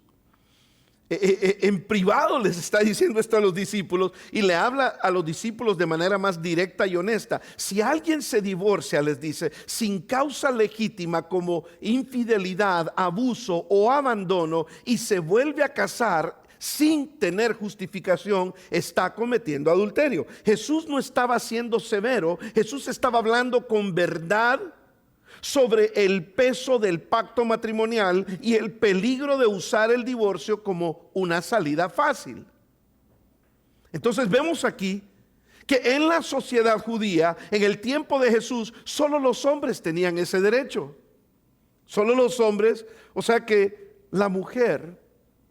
en privado les está diciendo esto a los discípulos y le habla a los discípulos de manera más directa y honesta. Si alguien se divorcia, les dice, sin causa legítima como infidelidad, abuso o abandono y se vuelve a casar sin tener justificación, está cometiendo adulterio. Jesús no estaba siendo severo, Jesús estaba hablando con verdad sobre el peso del pacto matrimonial y el peligro de usar el divorcio como una salida fácil. Entonces vemos aquí que en la sociedad judía, en el tiempo de Jesús, solo los hombres tenían ese derecho. Solo los hombres, o sea que la mujer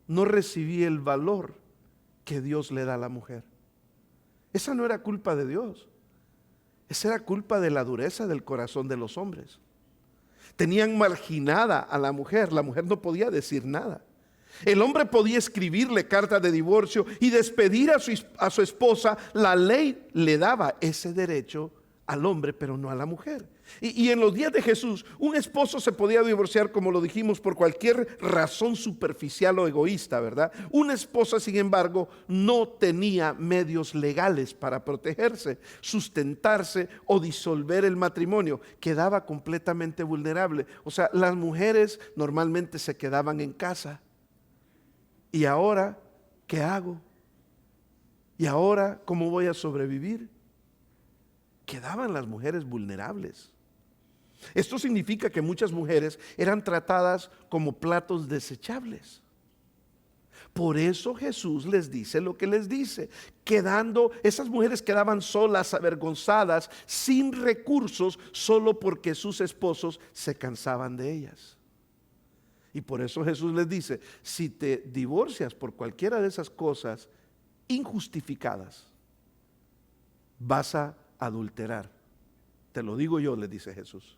no recibía el valor que Dios le da a la mujer. Esa no era culpa de Dios. Esa era culpa de la dureza del corazón de los hombres. Tenían marginada a la mujer no podía decir nada. El hombre podía escribirle carta de divorcio y despedir a su esposa. La ley le daba ese derecho al hombre, pero no a la mujer. Y en los días de Jesús, un esposo se podía divorciar, como lo dijimos, por cualquier razón superficial o egoísta, ¿verdad? Una esposa, sin embargo, no tenía medios legales para protegerse, sustentarse o disolver el matrimonio. Quedaba completamente vulnerable. O sea, las mujeres normalmente se quedaban en casa. ¿Y ahora qué hago? ¿Y ahora cómo voy a sobrevivir? Quedaban las mujeres vulnerables. Esto significa que muchas mujeres eran tratadas como platos desechables. Por eso Jesús les dice lo que les dice. Esas mujeres quedaban solas, avergonzadas, sin recursos, solo porque sus esposos se cansaban de ellas. Y por eso Jesús les dice, si te divorcias por cualquiera de esas cosas injustificadas, vas a adulterar. Te lo digo yo, les dice Jesús.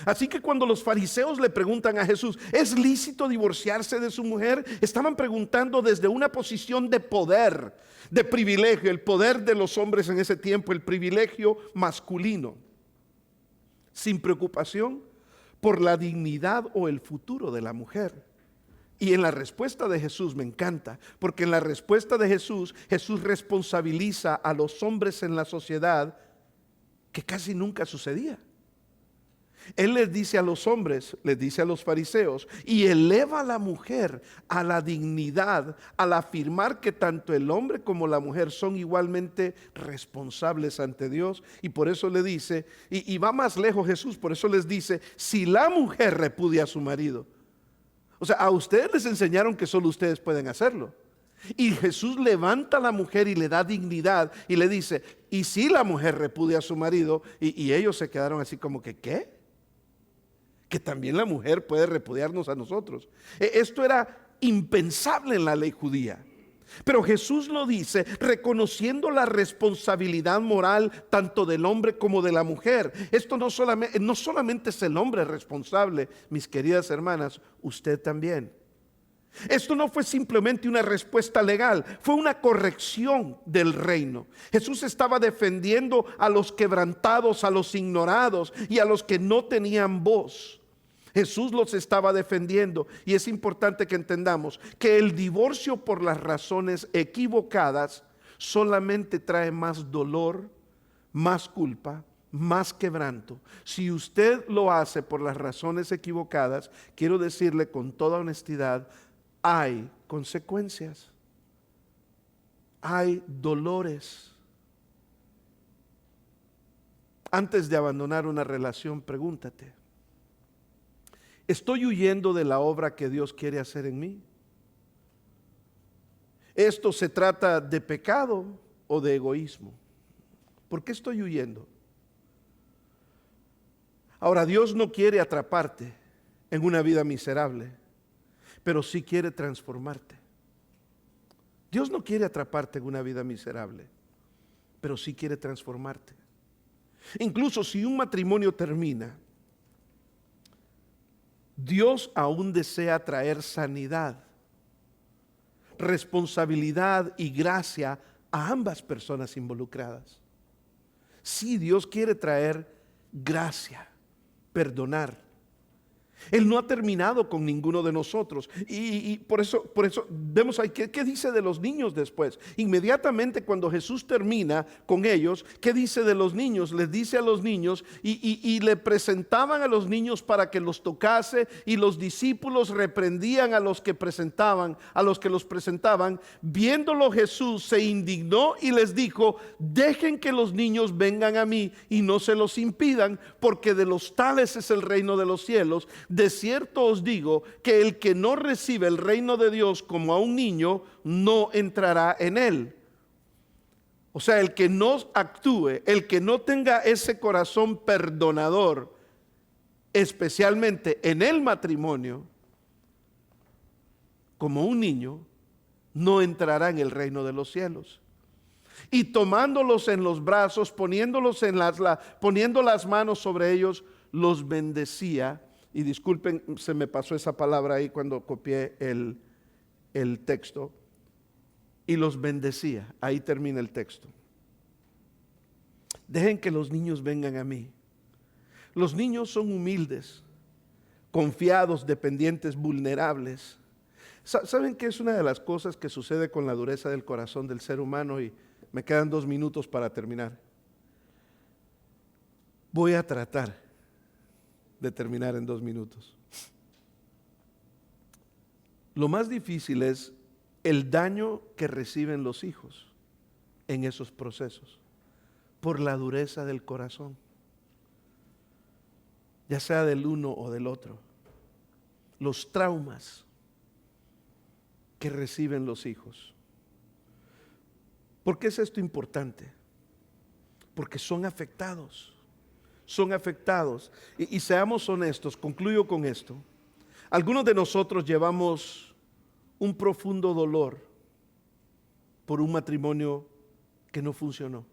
Así que cuando los fariseos le preguntan a Jesús, ¿es lícito divorciarse de su mujer? Estaban preguntando desde una posición de poder, de privilegio, el poder de los hombres en ese tiempo, el privilegio masculino, sin preocupación por la dignidad o el futuro de la mujer. Y en la respuesta de Jesús me encanta, porque en la respuesta de Jesús, Jesús responsabiliza a los hombres en la sociedad, que casi nunca sucedía. Él les dice a los hombres, les dice a los fariseos, y eleva a la mujer a la dignidad al afirmar que tanto el hombre como la mujer son igualmente responsables ante Dios. Y por eso le dice, y va más lejos Jesús, por eso les dice, si la mujer repudia a su marido. O sea, a ustedes les enseñaron que solo ustedes pueden hacerlo. Y Jesús levanta a la mujer y le da dignidad y le dice, y si la mujer repudia a su marido, y ellos se quedaron así como que, ¿qué? Que también la mujer puede repudiarnos a nosotros. Esto era impensable en la ley judía. Pero Jesús lo dice reconociendo la responsabilidad moral tanto del hombre como de la mujer. Esto no solamente es el hombre responsable, mis queridas hermanas, usted también. Esto no fue simplemente una respuesta legal, fue una corrección del reino. Jesús estaba defendiendo a los quebrantados, a los ignorados y a los que no tenían voz. Jesús los estaba defendiendo, y es importante que entendamos que el divorcio por las razones equivocadas solamente trae más dolor, más culpa, más quebranto. Si usted lo hace por las razones equivocadas, quiero decirle con toda honestidad, hay consecuencias, hay dolores. Antes de abandonar una relación, pregúntate, ¿estoy huyendo de la obra que Dios quiere hacer en mí? ¿Esto se trata de pecado o de egoísmo? ¿Por qué estoy huyendo? Ahora, Dios no quiere atraparte en una vida miserable, pero sí quiere transformarte. Dios no quiere atraparte en una vida miserable, pero sí quiere transformarte. Incluso si un matrimonio termina, Dios aún desea traer sanidad, responsabilidad y gracia a ambas personas involucradas. Sí, Dios quiere traer gracia, perdonar. Él no ha terminado con ninguno de nosotros. Y por eso vemos ahí, ¿qué dice de los niños después? Inmediatamente cuando Jesús termina con ellos, ¿qué dice de los niños? Les dice a los niños y le presentaban a los niños para que los tocase, y los discípulos reprendían a los que los presentaban. Viéndolo Jesús se indignó y les dijo: dejen que los niños vengan a mí y no se los impidan, porque de los tales es el reino de los cielos. De cierto os digo que el que no recibe el reino de Dios como a un niño, no entrará en él. O sea, el que no actúe, el que no tenga ese corazón perdonador, especialmente en el matrimonio, como un niño, no entrará en el reino de los cielos. Y tomándolos en los brazos, poniendo las manos sobre ellos, los bendecía. Y disculpen, se me pasó esa palabra ahí cuando copié el texto. Y los bendecía. Ahí termina el texto. Dejen que los niños vengan a mí. Los niños son humildes, confiados, dependientes, vulnerables. ¿Saben qué es una de las cosas que sucede con la dureza del corazón del ser humano? Y me quedan 2 minutos para terminar. Voy a tratar de terminar en 2 minutos. Lo más difícil es el daño que reciben los hijos en esos procesos por la dureza del corazón, ya sea del uno o del otro. Los traumas que reciben los hijos. ¿Por qué es esto importante? Porque son afectados. Son afectados. Y seamos honestos, concluyo con esto. Algunos de nosotros llevamos un profundo dolor por un matrimonio que no funcionó.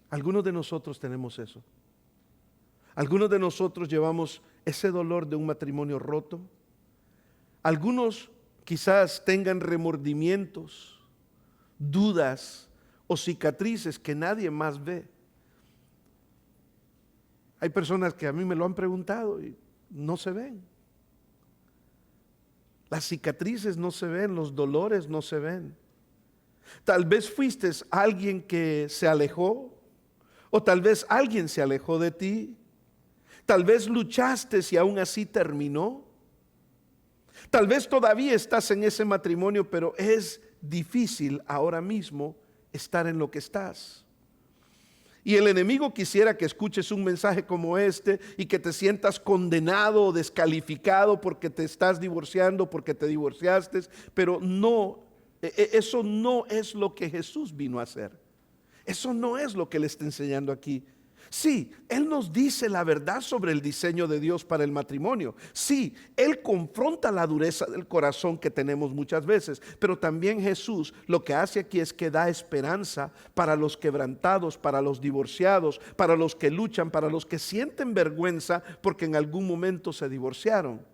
Algunos de nosotros tenemos eso. Algunos de nosotros llevamos ese dolor de un matrimonio roto. Algunos quizás tengan remordimientos, dudas o cicatrices que nadie más ve. Hay personas que a mí me lo han preguntado y no se ven. Las cicatrices no se ven, los dolores no se ven. Tal vez fuiste alguien que se alejó, o tal vez alguien se alejó de ti. Tal vez luchaste y aún así terminó. Tal vez todavía estás en ese matrimonio, pero es difícil ahora mismo estar en lo que estás. Y el enemigo quisiera que escuches un mensaje como este y que te sientas condenado o descalificado porque te estás divorciando, porque te divorciaste, pero no, eso no es lo que Jesús vino a hacer. Eso no es lo que Él está enseñando aquí. Sí, Él nos dice la verdad sobre el diseño de Dios para el matrimonio. Sí, Él confronta la dureza del corazón que tenemos muchas veces, pero también Jesús lo que hace aquí es que da esperanza para los quebrantados, para los divorciados, para los que luchan, para los que sienten vergüenza porque en algún momento se divorciaron.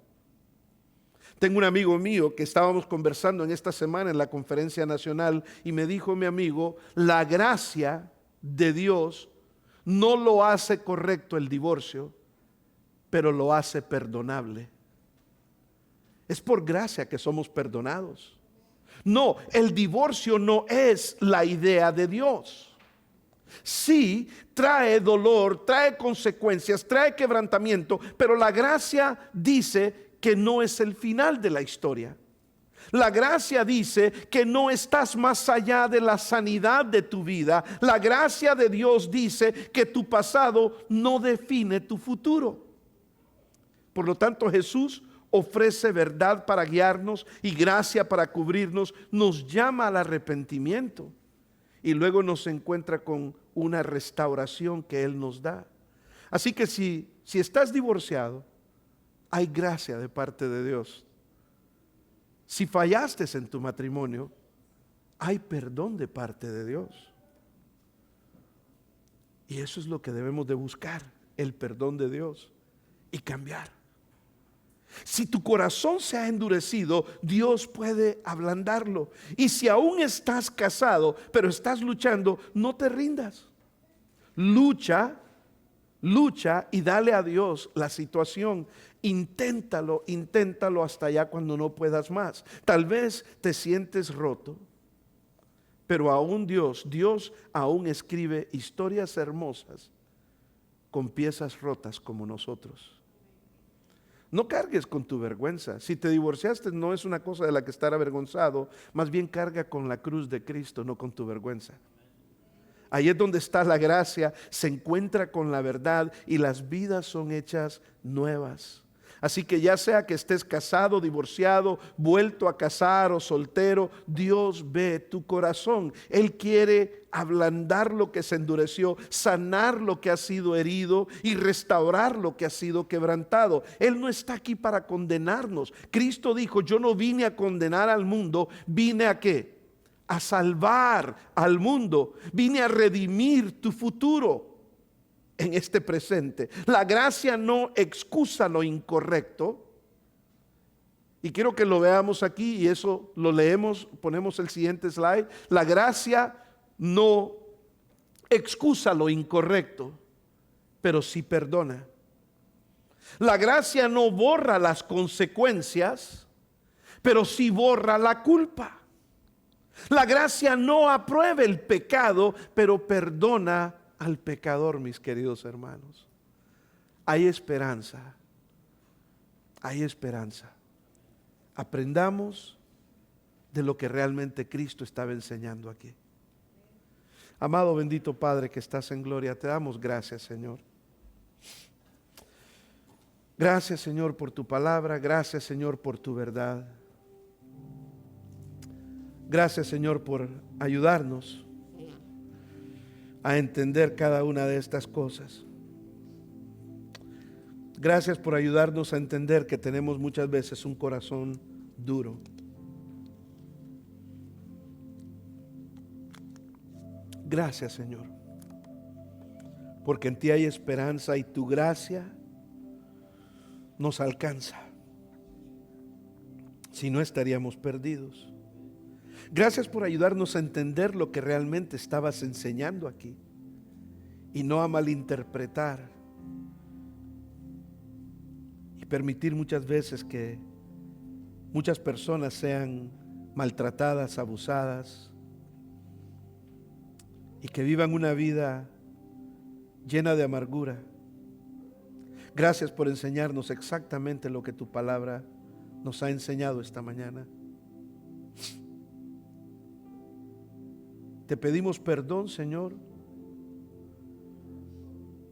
Tengo un amigo mío que estábamos conversando en esta semana en la conferencia nacional y me dijo mi amigo: la gracia de Dios no lo hace correcto el divorcio, pero lo hace perdonable. Es por gracia que somos perdonados. No, el divorcio no es la idea de Dios. Sí, trae dolor, trae consecuencias, trae quebrantamiento, pero la gracia dice que no es el final de la historia. La gracia dice que no estás más allá de la sanidad de tu vida. La gracia de Dios dice que tu pasado no define tu futuro. Por lo tanto, Jesús ofrece verdad para guiarnos y gracia para cubrirnos. Nos llama al arrepentimiento y luego nos encuentra con una restauración que Él nos da. Así que si estás divorciado, hay gracia de parte de Dios. Si fallaste en tu matrimonio, hay perdón de parte de Dios. Y eso es lo que debemos de buscar, el perdón de Dios y cambiar. Si tu corazón se ha endurecido, Dios puede ablandarlo. Y si aún estás casado, pero estás luchando, no te rindas. Lucha y dale a Dios la situación. Inténtalo hasta allá cuando no puedas más. Tal vez te sientes roto, pero aún Dios aún escribe historias hermosas con piezas rotas como nosotros. No cargues con tu vergüenza. Si te divorciaste, no es una cosa de la que estar avergonzado, más bien carga con la cruz de Cristo, no con tu vergüenza. Ahí es donde está la gracia, se encuentra con la verdad y las vidas son hechas nuevas. Así que ya sea que estés casado, divorciado, vuelto a casar o soltero, Dios ve tu corazón. Él quiere ablandar lo que se endureció, sanar lo que ha sido herido y restaurar lo que ha sido quebrantado. Él no está aquí para condenarnos. Cristo dijo: yo no vine a condenar al mundo, vine a ¿qué? A salvar al mundo. Vine a redimir tu futuro en este presente. La gracia no excusa lo incorrecto. Y quiero que lo veamos aquí, y eso lo leemos, ponemos el siguiente slide. La gracia no excusa lo incorrecto, pero sí perdona. La gracia no borra las consecuencias, pero sí borra la culpa. La gracia no aprueba el pecado, pero perdona al pecador, mis queridos hermanos. Hay esperanza. Hay esperanza. Aprendamos de lo que realmente Cristo estaba enseñando aquí. Amado bendito Padre que estás en gloria, te damos gracias, Señor. Gracias, Señor, por tu palabra. Gracias, Señor, por tu verdad. Gracias, Señor, por ayudarnos a entender cada una de estas cosas. Gracias por ayudarnos a entender que tenemos muchas veces un corazón duro. Gracias, Señor, porque en ti hay esperanza y tu gracia nos alcanza. Si no, estaríamos perdidos. Gracias por ayudarnos a entender lo que realmente estabas enseñando aquí y no a malinterpretar y permitir muchas veces que muchas personas sean maltratadas, abusadas y que vivan una vida llena de amargura. Gracias por enseñarnos exactamente lo que tu palabra nos ha enseñado esta mañana. Te pedimos perdón, Señor,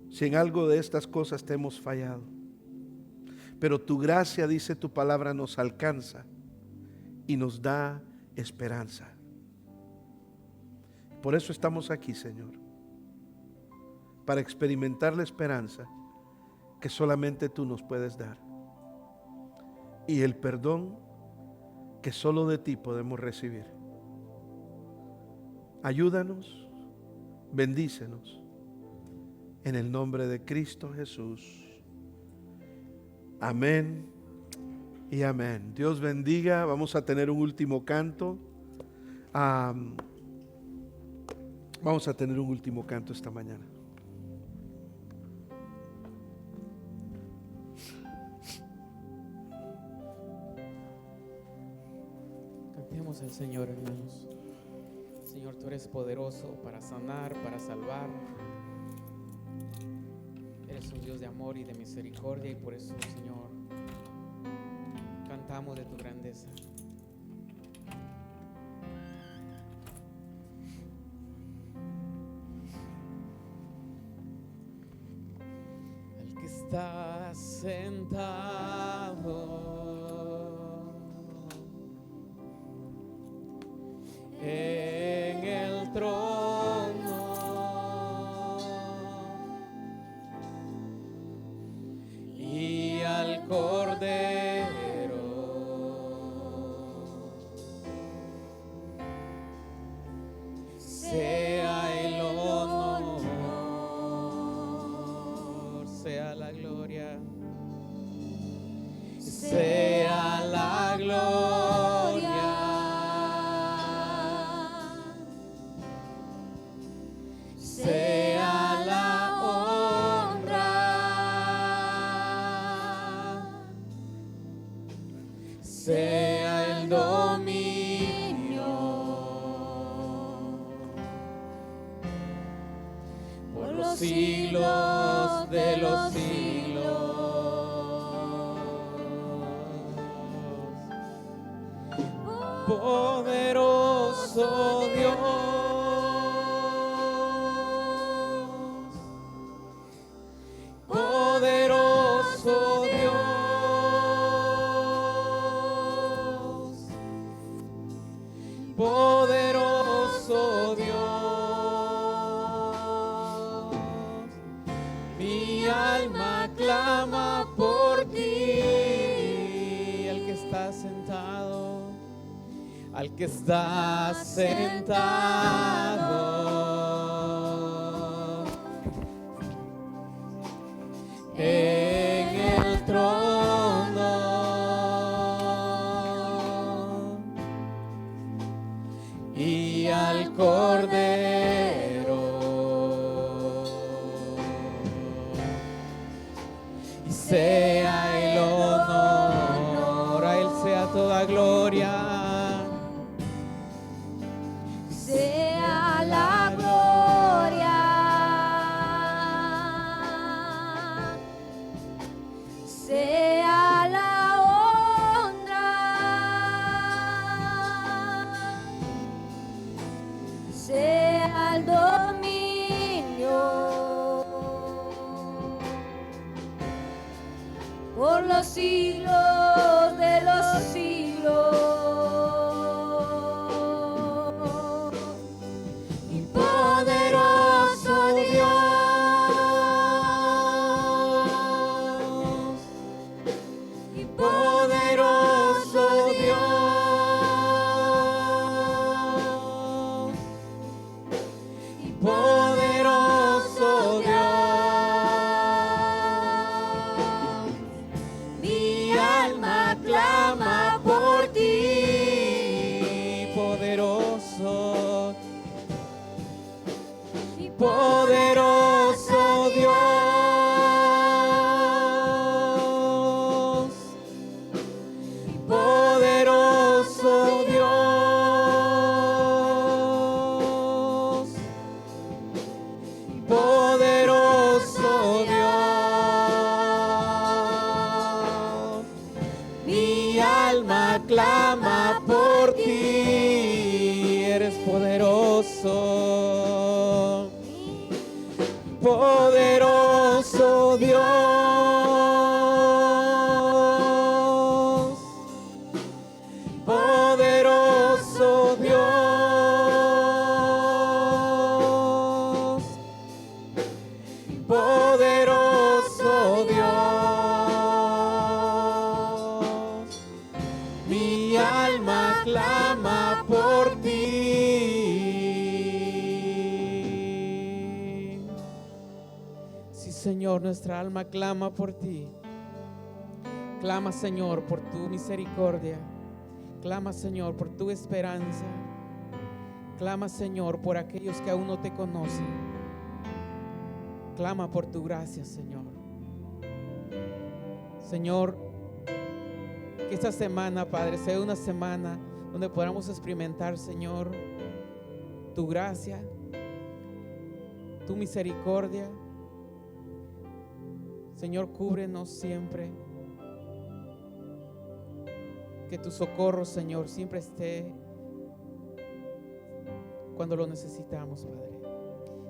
si en algo de estas cosas te hemos fallado. Pero tu gracia, dice tu palabra, nos alcanza y nos da esperanza. Por eso estamos aquí, Señor, para experimentar la esperanza que solamente tú nos puedes dar y el perdón que solo de ti podemos recibir. Ayúdanos, bendícenos, en el nombre de Cristo Jesús. Amén y amén. Dios bendiga. Vamos a tener un último canto. Vamos a tener un último canto esta mañana. Cantemos al Señor, hermanos. Señor, tú eres poderoso para sanar, para salvar. Eres un Dios de amor y de misericordia, y por eso, Señor, cantamos de tu grandeza. Al que está sentado en el trono y al Cordero, sea el honor sea el dominio por los siglos de los siglos. Poderoso Dios, poderoso Dios, poderoso Dios, mi alma clama por ti. Al que está sentado, al que está sentado en el trono, y al Cordero, y sea el honor, a Él sea toda gloria. Sea la gloria, sea la honra, sea el dominio por los siglos de los siglos. Poderoso Dios, y poderoso Dios, y poderoso Dios, mi alma clama por ti, poderoso. Poderoso Dios, poderoso Dios, poderoso Dios, mi alma clama por ti, eres poderoso. Poderoso Dios, poderoso Dios, poderoso Dios, mi alma clama por ti. Señor, nuestra alma clama por ti. Clama, Señor, por tu misericordia. Clama, Señor, por tu esperanza. Clama, Señor, por aquellos que aún no te conocen. Clama por tu gracia, Señor. Señor, que esta semana, Padre, sea una semana donde podamos experimentar, Señor, tu gracia, tu misericordia. Señor, cúbrenos siempre. Que tu socorro, Señor, siempre esté cuando lo necesitamos, Padre.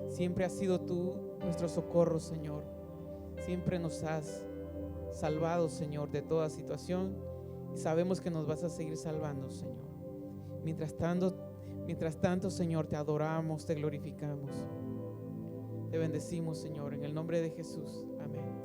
Siempre has sido tú nuestro socorro, Señor. Siempre nos has salvado, Señor, de toda situación. Y sabemos que nos vas a seguir salvando, Señor. Mientras tanto, Señor, te adoramos, te glorificamos. Te bendecimos, Señor, en el nombre de Jesús. Amén.